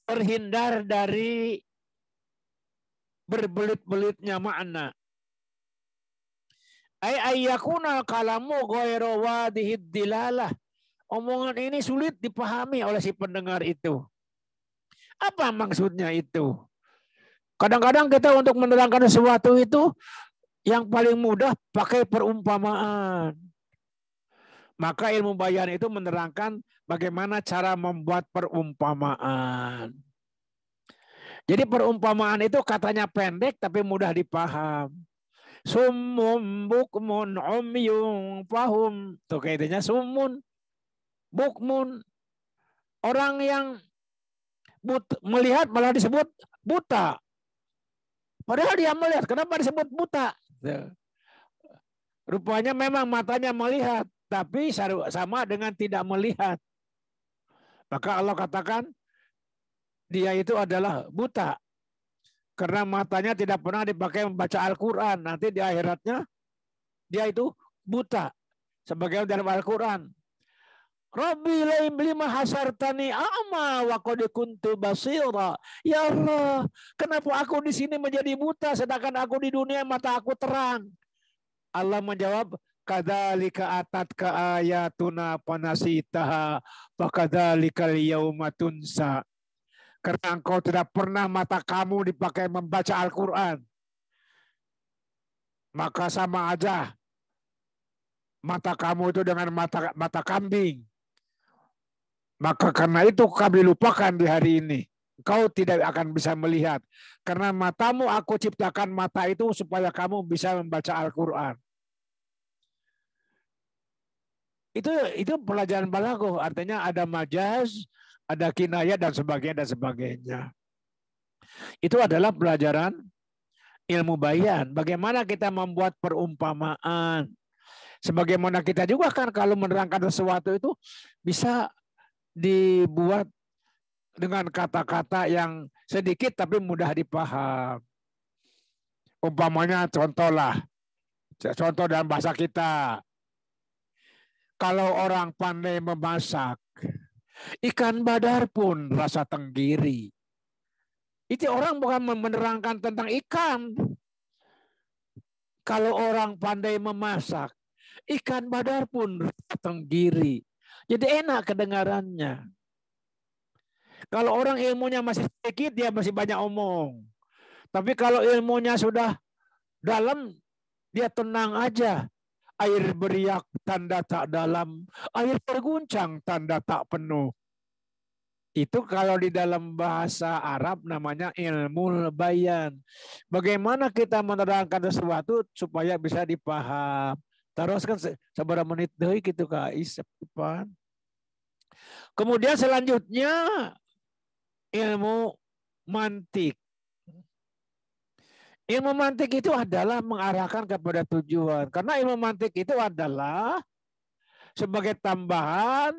terhindar dari berbelit-belitnya makna. Ayyakuna kalamu ghairu wadihid dilalah. Omongan ini sulit dipahami oleh si pendengar itu. Apa maksudnya itu? Kadang-kadang kita untuk menerangkan sesuatu itu yang paling mudah pakai perumpamaan. Maka ilmu bayan itu menerangkan bagaimana cara membuat perumpamaan. Jadi perumpamaan itu katanya pendek tapi mudah dipaham. Summun bukmun umyun fahum. Tuh kayaknya summun bukmun. Orang yang melihat malah disebut buta. Padahal dia melihat. Kenapa disebut buta? Rupanya memang matanya melihat. Tapi sama dengan tidak melihat. Maka Allah katakan dia itu adalah buta. Karena matanya tidak pernah dipakai membaca Al-Quran. Nanti di akhiratnya dia itu buta. Sebagai dalam Al-Quran. Rabbi lima hasartani a'ma wa qad kuntu basira. Ya Allah, kenapa aku di sini menjadi buta sedangkan aku di dunia mata aku terang? Allah menjawab, kadzalika atatka ayatuna panasitaha wa kadzalikal yauma tunsa. Karena engkau tidak pernah mata kamu dipakai membaca Al-Quran. Maka sama aja mata kamu itu dengan mata kambing. Maka karena itu kami lupakan di hari ini. Engkau tidak akan bisa melihat. Karena matamu aku ciptakan mata itu supaya kamu bisa membaca Al-Quran. Itu pelajaran balaghah. Artinya ada majaz, ada kinayah dan sebagainya. Itu adalah pelajaran ilmu bayan. Bagaimana kita membuat perumpamaan. Sebagaimana kita juga kan kalau menerangkan sesuatu itu bisa dibuat dengan kata-kata yang sedikit tapi mudah dipaham. Umpamanya contoh dalam bahasa kita. Kalau orang pandai memasak, ikan badar pun rasa tenggiri. Itu orang bukan menerangkan tentang ikan. Kalau orang pandai memasak, ikan badar pun rasa tenggiri. Jadi enak kedengarannya. Kalau orang ilmunya masih sedikit, dia masih banyak omong. Tapi kalau ilmunya sudah dalam, dia tenang aja. Air beriak tanda tak dalam, air terguncang tanda tak penuh. Itu kalau di dalam bahasa Arab namanya ilmu bayan. Bagaimana kita menerangkan sesuatu supaya bisa dipaham. Terus kan seberapa menit deh gitu Kak Isepan. Kemudian selanjutnya ilmu mantik. Ilmu mantik itu adalah mengarahkan kepada tujuan. Karena ilmu mantik itu adalah sebagai tambahan,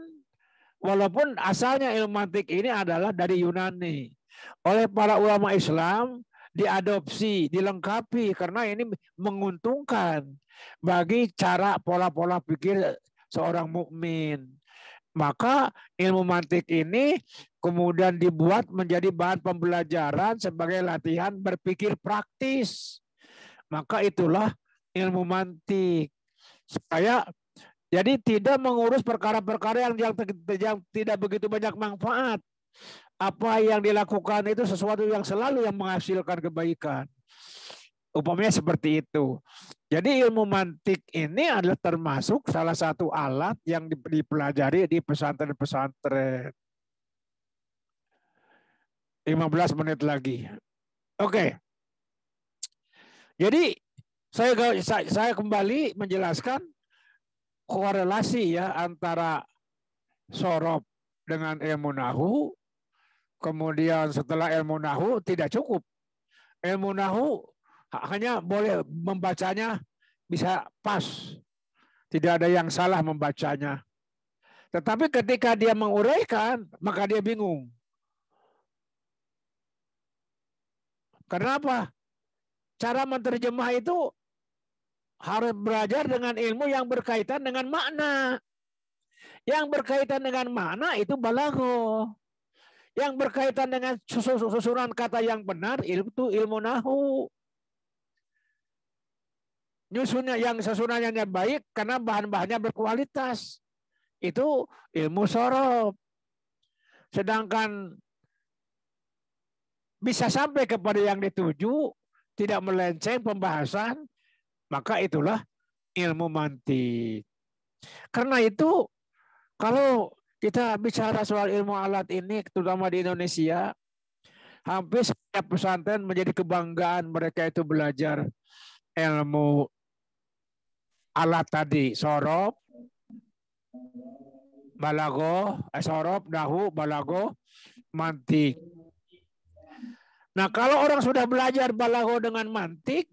walaupun asalnya ilmu mantik ini adalah dari Yunani. Oleh para ulama Islam diadopsi, dilengkapi karena ini menguntungkan bagi cara pola-pola pikir seorang mukmin. Maka ilmu mantik ini kemudian dibuat menjadi bahan pembelajaran sebagai latihan berpikir praktis. Maka itulah ilmu mantik. Supaya jadi tidak mengurus perkara-perkara yang tidak begitu banyak manfaat. Apa yang dilakukan itu sesuatu yang selalu yang menghasilkan kebaikan. Umpamanya seperti itu. Jadi ilmu mantik ini adalah termasuk salah satu alat yang dipelajari di pesantren-pesantren. 15 menit lagi. Oke. Jadi saya kembali menjelaskan korelasi ya antara sorof dengan ilmu nahu. Kemudian setelah ilmu nahu tidak cukup. Ilmu nahu hanya boleh membacanya bisa pas. Tidak ada yang salah membacanya. Tetapi ketika dia menguraikan, maka dia bingung. Kenapa? Cara menerjemah itu harus belajar dengan ilmu yang berkaitan dengan makna. Yang berkaitan dengan makna itu balagho. Yang berkaitan dengan susunan kata yang benar itu ilmu nahu. Nyusunnya yang susunannya baik karena bahan-bahannya berkualitas. Itu ilmu sorof. Sedangkan bisa sampai kepada yang dituju, tidak melenceng pembahasan, maka itulah ilmu mantik. Karena itu, kalau kita bicara soal ilmu alat ini, terutama di Indonesia, hampir setiap pesantren menjadi kebanggaan mereka itu belajar ilmu alat tadi, sorof, balagho, sorof, nahu, balagho, mantik. Nah, kalau orang sudah belajar balagho dengan mantik,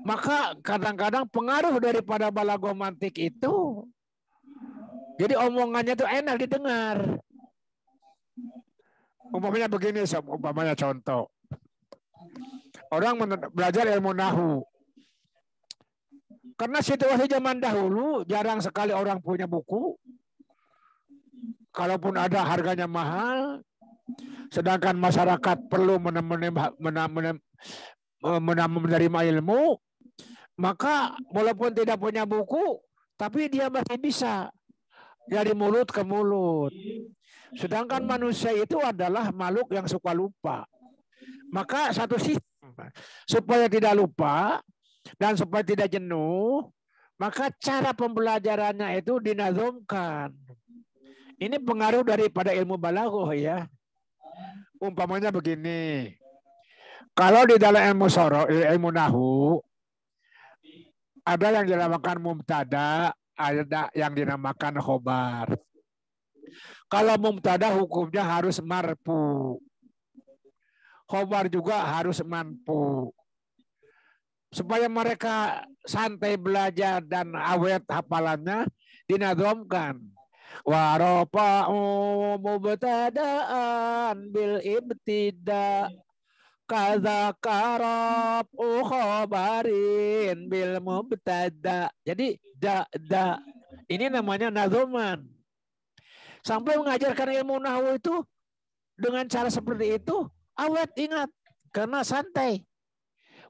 maka kadang-kadang pengaruh daripada balagho mantik itu, jadi omongannya itu enak didengar. Umpamanya begini, umpamanya contoh. Orang belajar ilmu nahu. Karena situasi zaman dahulu, jarang sekali orang punya buku. Kalaupun ada, harganya mahal. Sedangkan masyarakat perlu menerima ilmu, maka walaupun tidak punya buku, tapi dia masih bisa dari mulut ke mulut. Sedangkan manusia itu adalah makhluk yang suka lupa. Maka satu sistem, supaya tidak lupa dan supaya tidak jenuh, maka cara pembelajarannya itu dinazomkan. Ini pengaruh daripada ilmu balagho ya. Umpamanya begini, kalau di dalam ilmu sorof, ilmu nahu, ada yang dinamakan mubtada, ada yang dinamakan khobar. Kalau mubtada hukumnya harus marfu. Khobar juga harus manfu. Supaya mereka santai belajar dan awet hafalannya, dinazomkan. Wa rafa'u mubtada'an bil ibtida' kadza karab khabarin bil mubtada. Jadi da ini namanya nazoman. Sampai mengajarkan ilmu nahwu itu dengan cara seperti itu, awet ingat karena santai.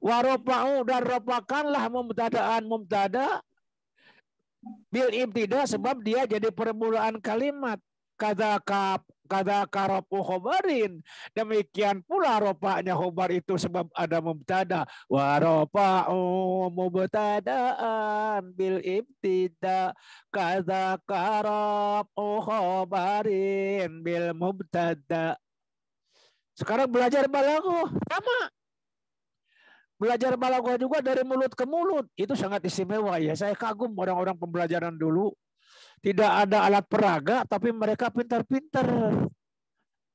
Warofa'u dan ropakanlah mubtada'an mubtada bil ibtida sebab dia jadi permulaan kalimat. Kada karopu khobarin. Demikian pula ropaknya khobar itu sebab ada mubtada. Warofa'u mubtada'an bil ibtida kada karopu khobarin bil mubtada. Sekarang belajar balagho sama. Belajar balagho juga dari mulut ke mulut. Itu sangat istimewa ya. Saya kagum orang-orang pembelajaran dulu. Tidak ada alat peraga, tapi mereka pintar-pintar.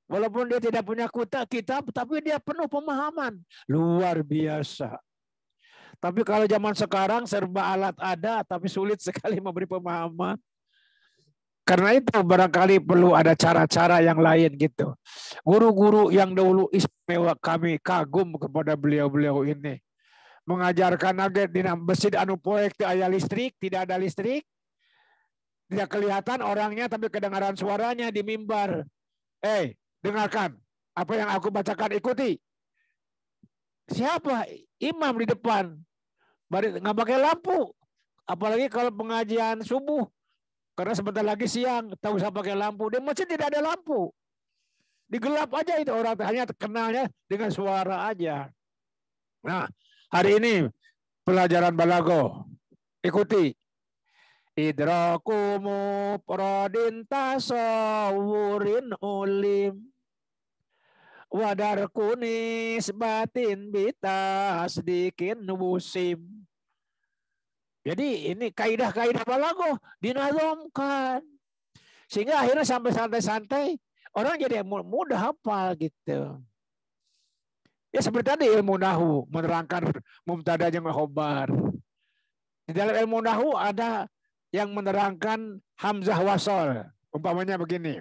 Walaupun dia tidak punya kitab, tapi dia penuh pemahaman. Luar biasa. Tapi kalau zaman sekarang serba alat ada, tapi sulit sekali memberi pemahaman. Karena itu barangkali perlu ada cara-cara yang lain gitu. Guru-guru yang dahulu istimewa, kami kagum kepada beliau-beliau ini. Mengajarkan aja di masjid anu poek aya listrik, tidak ada listrik. Tidak kelihatan orangnya tapi kedengaran suaranya di mimbar. Dengarkan apa yang aku bacakan, ikuti. Siapa? Imam di depan. Nggak pakai lampu. Apalagi kalau pengajian subuh. Karena sebentar lagi siang, tak usah pakai lampu. Di masjid tidak ada lampu. Digelap aja itu orang, hanya kenalnya dengan suara aja. Nah, hari ini pelajaran balagho. Ikuti. Idraku mufradin tasawurin ulim. Wadarku nisbatin bitasdikin wusim. Jadi ini kaidah-kaidah balagho dinazomkan. Sehingga akhirnya sampai santai-santai orang jadi mudah hafal gitu. Ya seperti tadi ilmu nahu menerangkan mubtada jeung khobar. Di dalam ilmu nahu ada yang menerangkan hamzah wasol. Umpamanya begini.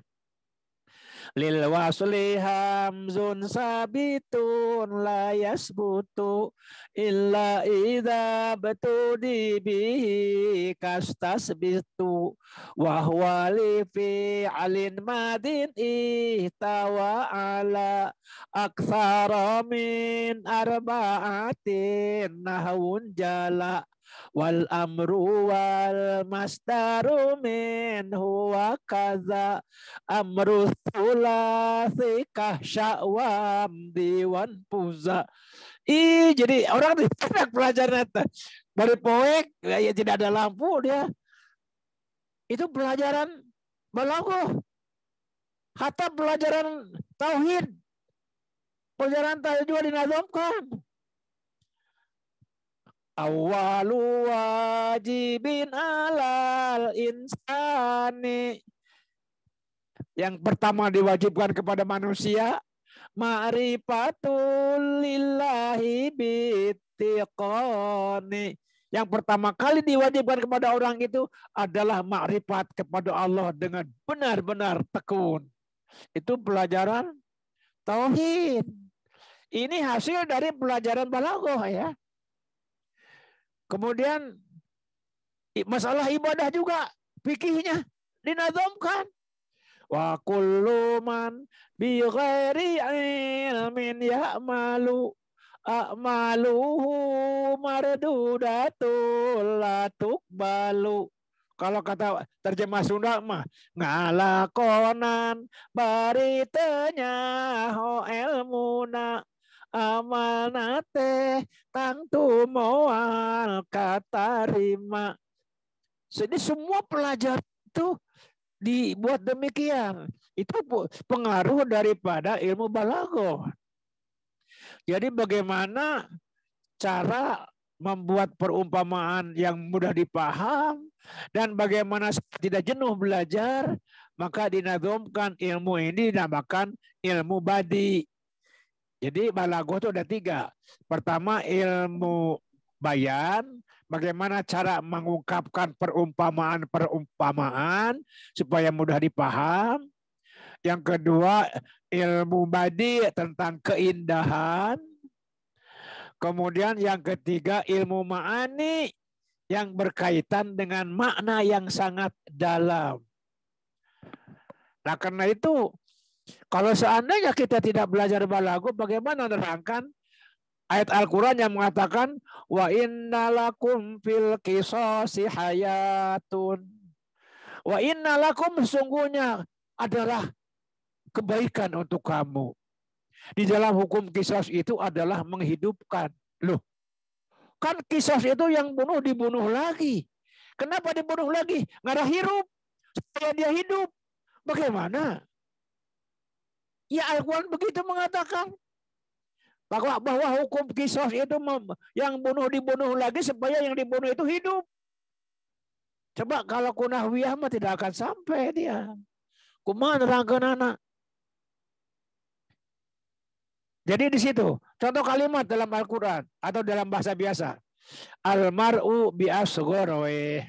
Lil wasli hamzun sabitun la yasbutu illa idza batudi bihi kastasbitu wa huwa li fi'alin madin ihtawa ala aktsara min arba'atin nahwun jala wal amru wal masdaru min huwa kaza amru thulathi kahsyawam diwan puza. Jadi orang tidak pelajaran dari poek ya tidak ada lampu dia. Itu pelajaran balaghah. Hatta pelajaran tauhid. Pelajaran tauhid juga dinazamkan. Awalu wajibin alal insani. Yang pertama diwajibkan kepada manusia, ma'rifatul lillahi bittiqani. Yang pertama kali diwajibkan kepada orang itu adalah makrifat kepada Allah dengan benar-benar tekun. Itu pelajaran tauhid. Ini hasil dari pelajaran balaghah ya. Kemudian masalah ibadah juga fikihnya dinazamkan. Wa kullu man bi ghairi ilmin ya'malu a'maluhu mardudatul la tuqbalu. Kalau kata terjemah Sunda mah ngalakonan baritanya ho ilmuna amanate tangtu moal katarima. Jadi semua pelajaran itu dibuat demikian. Itu pengaruh daripada ilmu balaghah. Jadi bagaimana cara membuat perumpamaan yang mudah dipaham dan bagaimana tidak jenuh belajar, maka dinazamkan ilmu ini dinamakan ilmu badi. Jadi balaghah itu ada 3. Pertama ilmu bayan, bagaimana cara mengungkapkan perumpamaan-perumpamaan supaya mudah dipaham. Yang kedua ilmu badi tentang keindahan. Kemudian yang ketiga ilmu ma'ani yang berkaitan dengan makna yang sangat dalam. Nah karena itu kalau seandainya kita tidak belajar balaghah, bagaimana menerangkan ayat Al-Quran yang mengatakan wa innalakum fil qisasi hayatun. Wa innalakum sesungguhnya adalah kebaikan untuk kamu. Di dalam hukum qisas itu adalah menghidupkan. Loh, kan qisas itu yang bunuh dibunuh lagi. Kenapa dibunuh lagi? Nggak ada hirup. Supaya dia hidup. Bagaimana? Ya Al-Quran begitu mengatakan bahwa hukum qisas itu yang bunuh dibunuh lagi supaya yang dibunuh itu hidup. Coba kalau kunahwiyah mah tidak akan sampai dia. Kumaha nerangkeun anak. Jadi di situ contoh kalimat dalam Al-Quran atau dalam bahasa biasa. Al-mar'u bi asgharawi.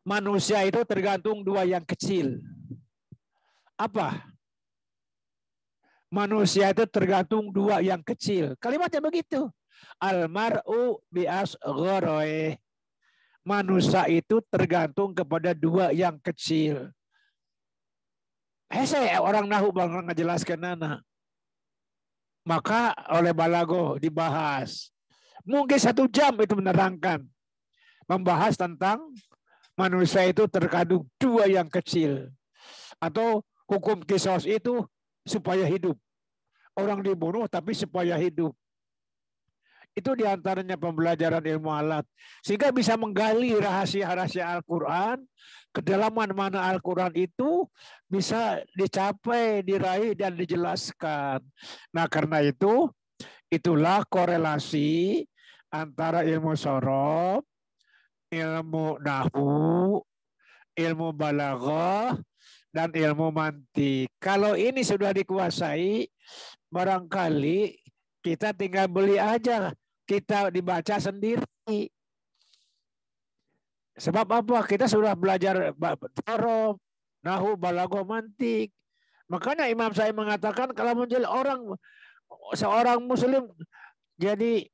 Manusia itu tergantung 2 yang kecil. Apa? Manusia itu tergantung 2 yang kecil. Kalimatnya begitu. Al-mar'u bi asgharawi. Manusia itu tergantung kepada 2 yang kecil. Saya orang nahu bang ngejelaskan anak. Maka oleh balaghah dibahas. Mungkin 1 jam itu menerangkan. Membahas tentang manusia itu terkandung 2 yang kecil. Atau hukum qisas itu supaya hidup. Orang dibunuh tapi supaya hidup. Itu diantaranya pembelajaran ilmu alat. Sehingga bisa menggali rahasia-rahasia Al-Quran. Kedalaman mana Al-Quran itu bisa dicapai, diraih, dan dijelaskan. Nah karena itu, itulah korelasi antara ilmu shorof, ilmu nahwu, ilmu balaghah, dan ilmu mantik. Kalau ini sudah dikuasai, barangkali kita tinggal beli aja, kita dibaca sendiri. Sebab apa? Kita sudah belajar torob, nahu, balaghah, mantik. Makanya Imam Syafi'i mengatakan kalau menjadi seorang muslim jadi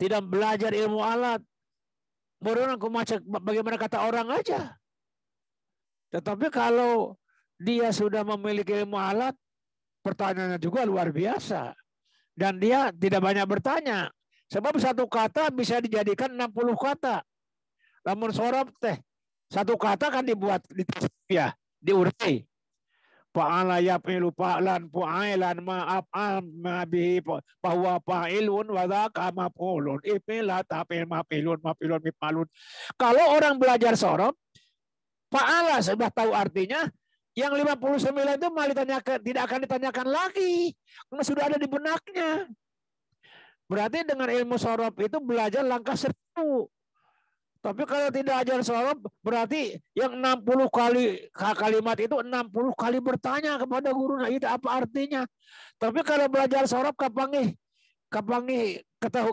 tidak belajar ilmu alat, bagaimana kata orang aja. Tetapi kalau dia sudah memiliki ilmu alat, pertanyaannya juga luar biasa. Dan dia tidak banyak bertanya. Sebab satu kata bisa dijadikan 60 kata. Lamun sorab teh satu kata kan dibuat ya, diurai. Fa'ala yafilu fa'lan fu'ailan ma'af'al ma bihi bahwa fa'ilun wa dzaka maf'ulun. Ifila tafil maf'ilun mif'alun. Kalau orang belajar sorab, fa'ala sudah tahu artinya, yang 59 itu malah ditanyakan, tidak akan ditanyakan lagi. Karena sudah ada di benaknya. Berarti dengan ilmu sorab itu belajar langkah 1. Tapi kalau tidak ajar sorab, berarti yang 60 kali kalimat itu 60 kali bertanya kepada guru. Nah, itu apa artinya? Tapi kalau belajar sorab, kapangi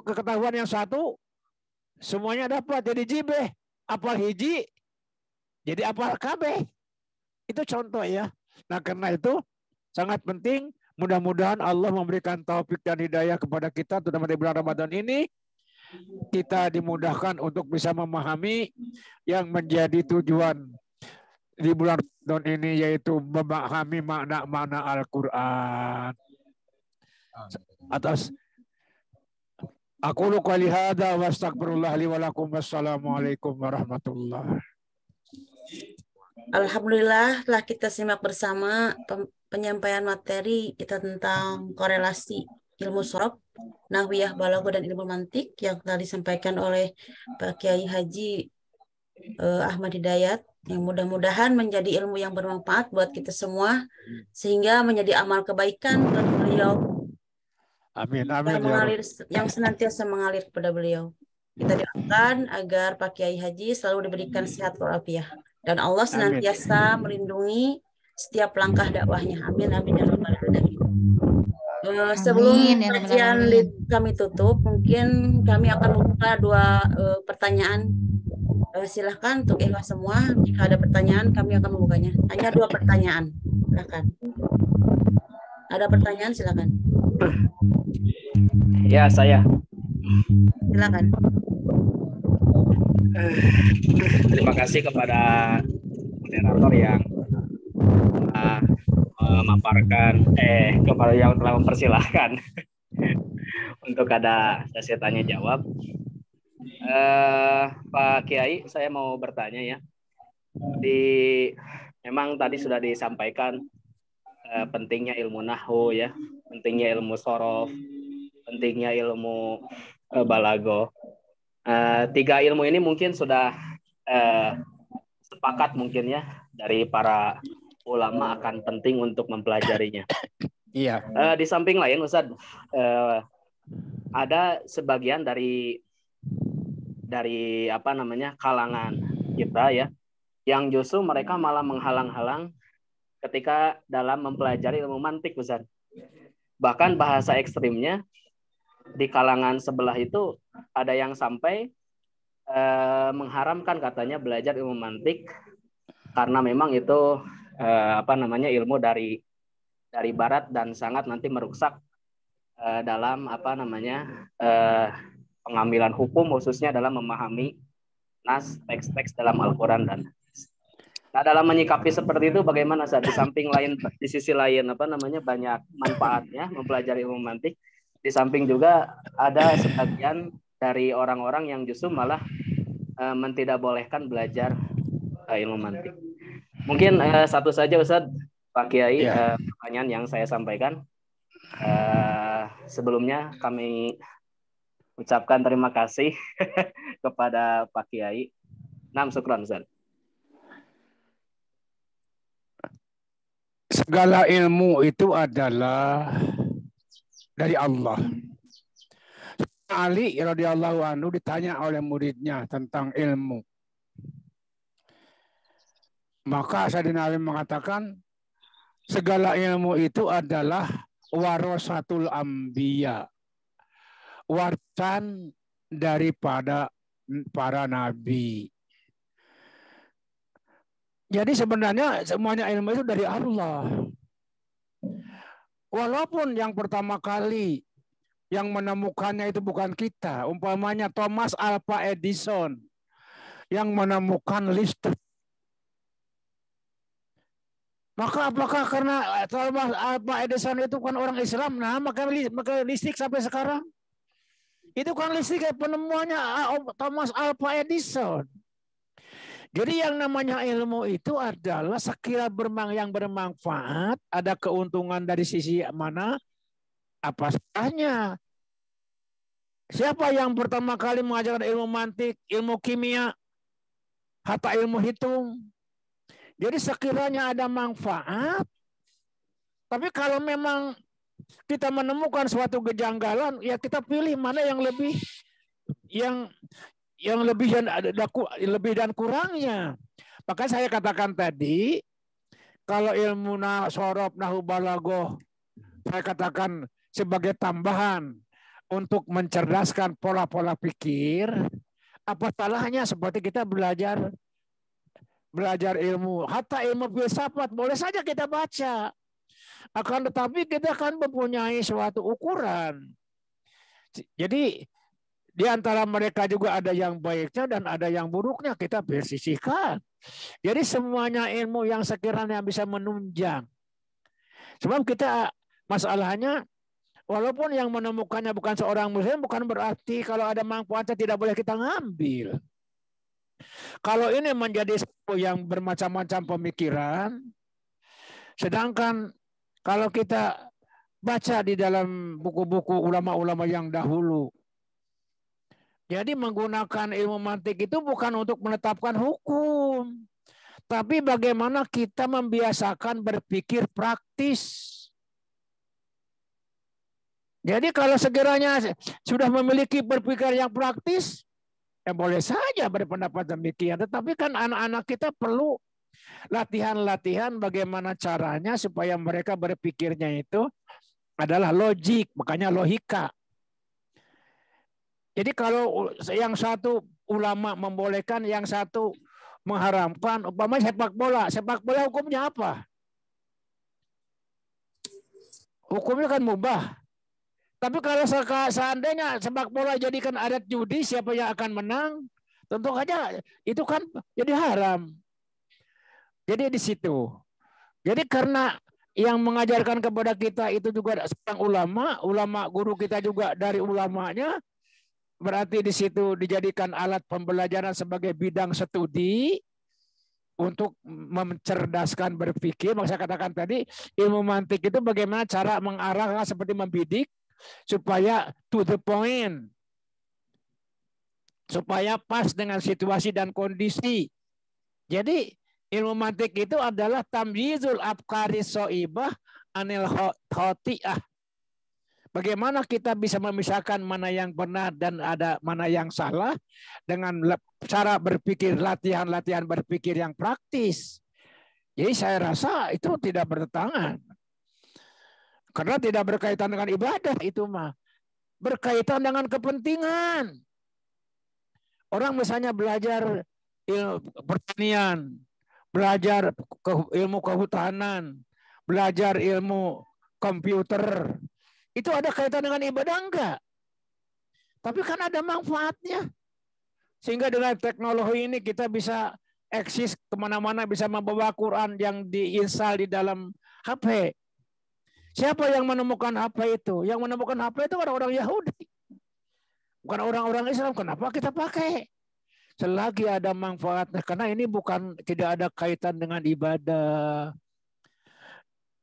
ketahuan yang satu, semuanya dapat. Jadi jibeh, apal hiji, jadi apal kabeh. Itu contoh ya. Nah, karena itu sangat penting. Mudah-mudahan Allah memberikan taufik dan hidayah kepada kita, terutama di bulan Ramadan ini. Kita dimudahkan untuk bisa memahami yang menjadi tujuan di bulan Ramadan ini, yaitu memahami makna-makna Al-Quran. Atas aku qouli hadza wa astaghfirullah li wa lakum. Wassalamualaikum warahmatullahi. Alhamdulillah telah kita simak bersama penyampaian materi kita tentang korelasi ilmu sorab, nahwiyah, balaghah, dan ilmu mantik yang telah disampaikan oleh Pak Kiai Haji Ahmad Hidayat, yang mudah-mudahan menjadi ilmu yang bermanfaat buat kita semua sehingga menjadi amal kebaikan bagi beliau. Amin, yang senantiasa mengalir kepada beliau. Kita doakan agar Pak Kiai Haji selalu diberikan sehat walafiat dan Allah senantiasa melindungi setiap langkah dakwahnya. Amin, amin ya rabbal alamin. Sebelum kajian kami tutup, mungkin kami akan membuka 2 pertanyaan. Silahkan untuk ikhwah semua, jika ada pertanyaan kami akan membukanya. Hanya 2 pertanyaan, silakan. Ada pertanyaan, silakan. Ya, saya. Silakan. Terima kasih kepada moderator yang memaparkan kepada yang telah mempersilahkan untuk ada sesi tanya jawab. Pak Kiai, saya mau bertanya ya. Memang tadi sudah disampaikan pentingnya ilmu nahwu ya, pentingnya ilmu sorof, pentingnya ilmu balaghah. 3 ilmu ini mungkin sudah sepakat mungkin ya dari para ulama akan penting untuk mempelajarinya. Iya. Di samping lain, Ustadz, ada sebagian dari kalangan kita ya, yang justru mereka malah menghalang-halang ketika dalam mempelajari ilmu mantik, Ustadz. Bahkan bahasa ekstrimnya di kalangan sebelah itu ada yang sampai mengharamkan katanya belajar ilmu mantik karena memang itu ilmu dari barat dan sangat nanti merusak dalam pengambilan hukum, khususnya dalam memahami teks-teks dalam Al-Quran. Nah, dalam menyikapi seperti itu bagaimana Ustaz? Di sisi lain banyak manfaatnya mempelajari ilmu mantik, di samping juga ada sebagian dari orang-orang yang justru malah tidak bolehkan belajar ilmu mantik. Mungkin satu saja Ustaz, Pak Kiai, pertanyaan yang saya sampaikan. Sebelumnya kami ucapkan terima kasih kepada Pak Kiai. Syukran Ustaz. Segala ilmu itu adalah dari Allah. Ali radhiyallahu anhu ditanya oleh muridnya tentang ilmu. Maka Sayyidina Ali mengatakan segala ilmu itu adalah warasatul anbiya, warisan daripada para nabi. Jadi sebenarnya semuanya ilmu itu dari Allah. Walaupun yang pertama kali yang menemukannya itu bukan kita, umpamanya Thomas Alva Edison yang menemukan listrik. Maka apakah karena Thomas Alva Edison itu kan orang Islam, nah maka listrik sampai sekarang? Itu kan listrik penemuannya Thomas Alva Edison. Jadi yang namanya ilmu itu adalah sekira yang bermanfaat, ada keuntungan dari sisi mana, apa saja. Siapa yang pertama kali mengajarkan ilmu mantik, ilmu kimia, hatta ilmu hitung? Jadi sekiranya ada manfaat, tapi kalau memang kita menemukan suatu kejanggalan, ya kita pilih mana yang lebih lebih dan kurangnya. Maka saya katakan tadi, kalau ilmu sorob nahu balagoh, saya katakan sebagai tambahan untuk mencerdaskan pola-pola pikir, apa salahnya seperti kita belajar ilmu, hatta ilmu filsafat boleh saja kita baca. Akan tetapi kita kan mempunyai suatu ukuran. Jadi di antara mereka juga ada yang baiknya dan ada yang buruknya, kita bersisihkan. Jadi semuanya ilmu yang sekiranya bisa menunjang. Sebab kita masalahnya, walaupun yang menemukannya bukan seorang muslim, bukan berarti kalau ada manfaatnya tidak boleh kita ngambil. Kalau ini menjadi sesuatu yang bermacam-macam pemikiran, sedangkan kalau kita baca di dalam buku-buku ulama-ulama yang dahulu, jadi menggunakan ilmu mantik itu bukan untuk menetapkan hukum, tapi bagaimana kita membiasakan berpikir praktis. Jadi kalau sekiranya sudah memiliki berpikir yang praktis, ya boleh saja berpendapat demikian. Tetapi kan anak-anak kita perlu latihan-latihan bagaimana caranya supaya mereka berpikirnya itu adalah logik, makanya logika. Jadi kalau yang satu ulama membolehkan, yang satu mengharamkan, umpamanya sepak bola hukumnya apa? Hukumnya kan mubah. Tapi kalau seandainya sepak bola jadikan adat judi, siapa yang akan menang? Tentu saja itu kan jadi haram. Jadi di situ. Jadi karena yang mengajarkan kepada kita itu juga seorang ulama guru kita juga dari ulamanya, berarti di situ dijadikan alat pembelajaran sebagai bidang studi untuk mencerdaskan berpikir. Maka saya katakan tadi, ilmu mantik itu bagaimana cara mengarahkan seperti membidik supaya to the point, supaya pas dengan situasi dan kondisi. Jadi ilmu mantik itu adalah tamyizul afkari soibah anil khoti'ah. Bagaimana kita bisa memisahkan mana yang benar dan ada mana yang salah dengan cara berpikir, latihan-latihan berpikir yang praktis. Jadi saya rasa itu tidak bertentangan. Karena tidak berkaitan dengan ibadah itu mah. Berkaitan dengan kepentingan. Orang misalnya belajar ilmu pertanian, belajar ilmu kehutanan, belajar ilmu komputer, itu ada kaitan dengan ibadah enggak? Tapi kan ada manfaatnya. Sehingga dengan teknologi ini kita bisa eksis kemana-mana, bisa membawa Quran yang diinstal di dalam HP. Siapa yang menemukan HP itu? Yang menemukan HP itu orang-orang Yahudi. Bukan orang-orang Islam. Kenapa kita pakai? Selagi ada manfaatnya. Karena ini tidak ada kaitan dengan ibadah.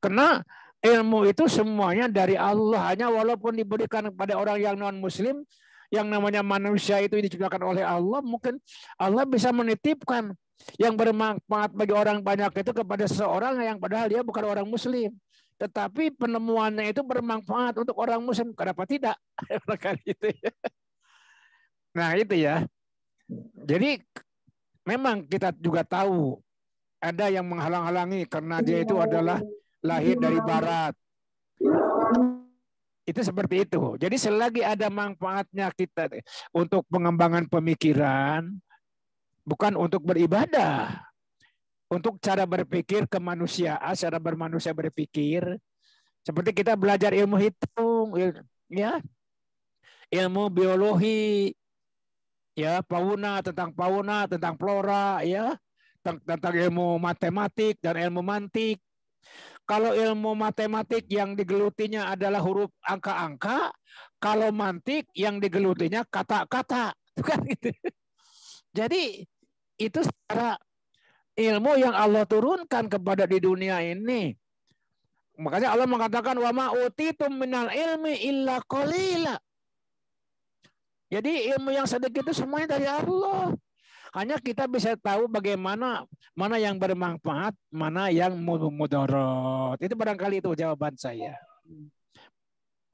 Karena ilmu itu semuanya dari Allah. Hanya walaupun diberikan kepada orang yang non-muslim, yang namanya manusia itu diciptakan oleh Allah, mungkin Allah bisa menitipkan yang bermanfaat bagi orang banyak itu kepada seseorang yang padahal dia bukan orang muslim. Tetapi penemuannya itu bermanfaat untuk orang muslim. Kenapa tidak? Nah itu ya. Jadi memang kita juga tahu ada yang menghalang-halangi karena dia itu adalah lahir dari barat. Itu seperti itu. Jadi selagi ada manfaatnya kita untuk pengembangan pemikiran, bukan untuk beribadah, untuk cara berpikir kemanusiaan, cara bermanusia berpikir, seperti kita belajar ilmu hitung, ya, ilmu biologi, ya, fauna, tentang flora, ya, tentang ilmu matematik dan ilmu mantik. Kalau ilmu matematik yang digelutinya adalah huruf angka-angka, kalau mantik yang digelutinya kata-kata. Kan gitu. Jadi itu secara ilmu yang Allah turunkan kepada di dunia ini. Makanya Allah mengatakan wa ma utitum minal ilmi illa qalila. Jadi ilmu yang sedikit itu semuanya dari Allah. Hanya kita bisa tahu bagaimana mana yang bermanfaat, mana yang mudarat. Itu barangkali itu jawaban saya.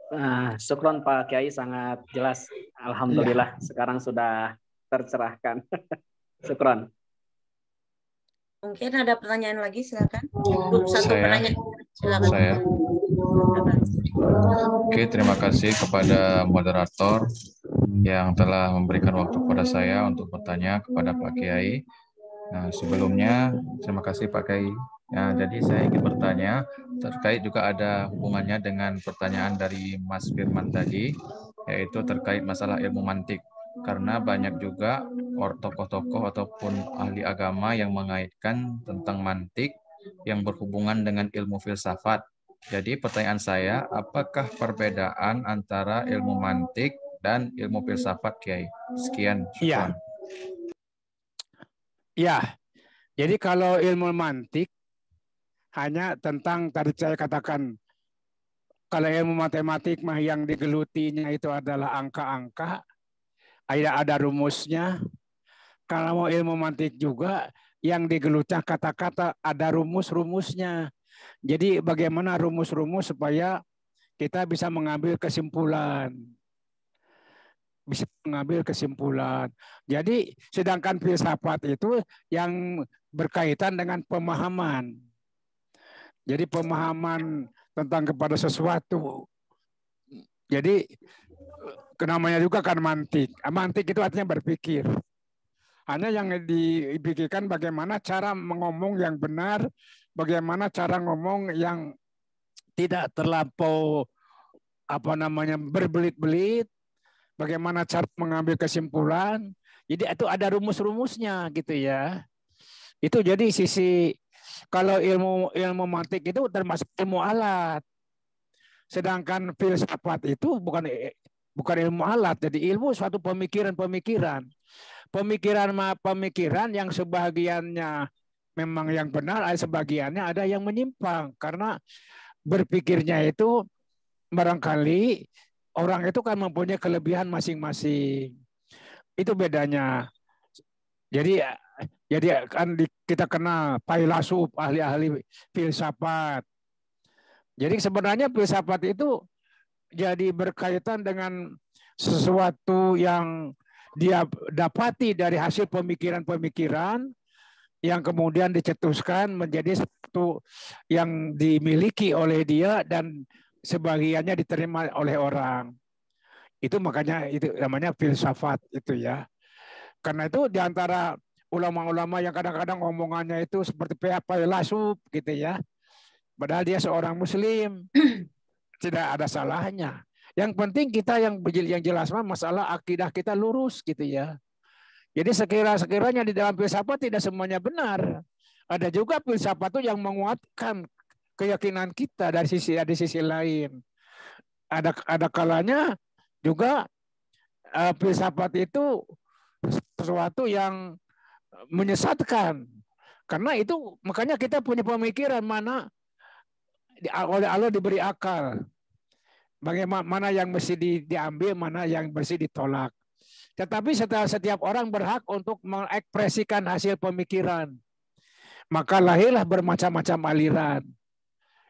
Nah, syukron Pak Kiai, sangat jelas. Alhamdulillah, sekarang sudah tercerahkan. Syukron. Mungkin ada pertanyaan lagi, silakan. Satu pertanyaan, silakan. Saya. Oke, terima kasih kepada moderator yang telah memberikan waktu kepada saya untuk bertanya kepada Pak Kiai. Nah, sebelumnya terima kasih Pak Kiai. Nah, jadi saya ingin bertanya terkait juga ada hubungannya dengan pertanyaan dari Mas Firman tadi, yaitu terkait masalah ilmu mantik. Karena banyak juga tokoh-tokoh ataupun ahli agama yang mengaitkan tentang mantik yang berhubungan dengan ilmu filsafat. Jadi pertanyaan saya, apakah perbedaan antara ilmu mantik dan ilmu filsafat, Kiai? Sekian. Iya. Ya, jadi kalau ilmu mantik hanya tentang tadi saya katakan, kalau ilmu matematik mah yang digelutinya itu adalah angka-angka, ada rumusnya. Kalau mau ilmu mantik juga yang digelutnya kata-kata, ada rumus-rumusnya. Jadi bagaimana rumus-rumus supaya kita bisa mengambil kesimpulan. Bisa mengambil kesimpulan. Jadi sedangkan filsafat itu yang berkaitan dengan pemahaman. Jadi pemahaman tentang kepada sesuatu. Jadi namanya juga kan mantik. Mantik itu artinya berpikir. Hanya yang dipikirkan bagaimana cara ngomong yang benar, bagaimana cara ngomong yang tidak terlampau berbelit-belit, bagaimana cara mengambil kesimpulan. Jadi itu ada rumus-rumusnya gitu ya. Itu jadi sisi kalau ilmu mantik itu termasuk ilmu alat. Sedangkan filsafat itu bukan ilmu alat, jadi ilmu suatu pemikiran yang sebagiannya memang yang benar, sebagiannya ada yang menyimpang karena berpikirnya itu barangkali orang itu kan mempunyai kelebihan masing-masing. Itu bedanya. Jadi kan kita kenal filsuf, ahli-ahli filsafat. Jadi sebenarnya filsafat itu jadi berkaitan dengan sesuatu yang dia dapati dari hasil pemikiran-pemikiran yang kemudian dicetuskan menjadi sesuatu yang dimiliki oleh dia dan sebagiannya diterima oleh orang. Itu makanya itu namanya filsafat itu ya. Karena itu diantara ulama-ulama yang kadang-kadang omongannya itu seperti filsuf gitu ya. Padahal dia seorang muslim. Tidak ada salahnya. Yang penting kita yang jelas masalah akidah kita lurus gitu ya. Jadi sekiranya di dalam filsafat tidak semuanya benar. Ada juga filsafat itu yang menguatkan keyakinan kita dari sisi lain. Ada kalanya juga filsafat itu sesuatu yang menyesatkan. Karena itu makanya kita punya pemikiran mana oleh Allah diberi akal. Bagaimana mana yang mesti diambil, mana yang mesti ditolak. Tetapi setiap orang berhak untuk mengekspresikan hasil pemikiran. Maka lahirlah bermacam-macam aliran.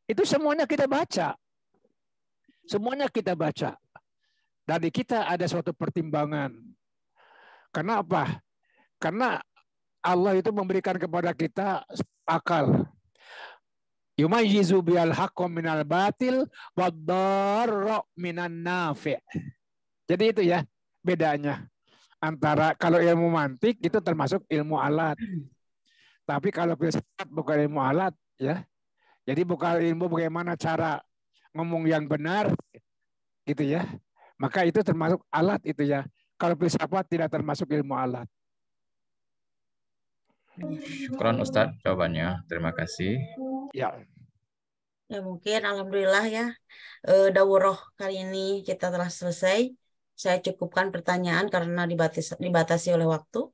Itu semuanya kita baca. Semuanya kita baca. Dari kita ada suatu pertimbangan. Karena apa? Karena Allah itu memberikan kepada kita akal. Yumayyizu bil haqqi minal batil wad-darra minan nafi'. Jadi itu ya bedanya antara kalau ilmu mantik itu termasuk ilmu alat. Tapi kalau filsafat bukan ilmu alat ya. Jadi bukan ilmu bagaimana cara ngomong yang benar gitu ya. Maka itu termasuk alat itu ya. Kalau filsafat tidak termasuk ilmu alat. Syukron Ustadz jawabannya. Terima kasih. Ya. Ya mungkin alhamdulillah ya daurah kali ini kita telah selesai. Saya cukupkan pertanyaan karena dibatasi oleh waktu.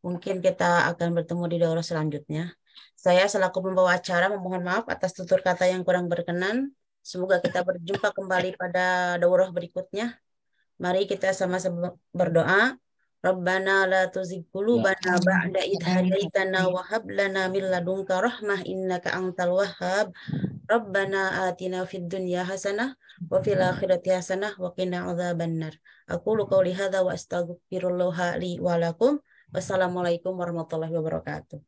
Mungkin kita akan bertemu di daurah selanjutnya. Saya selaku pembawa acara memohon maaf atas tutur kata yang kurang berkenan. Semoga kita berjumpa kembali pada daurah berikutnya. Mari kita sama-sama berdoa. Rabbana la tuzigh qulubana ba'da idh hadaitana wa hab lana min ladunka rahmah innaka antal wahhab. Rabbana atina fid dunya hasanah wa fil akhirati hasanah wa qina adzabannar. Aqulu qouli hadza wa astaghfirullaha li wa lakum. Wassalamualaikum warahmatullahi wabarakatuh.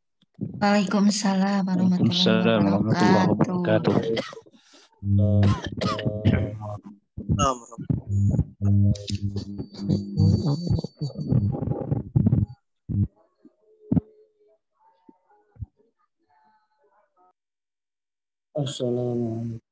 Waalaikumsalam warahmatullahi wabarakatuh. Assalamualaikum.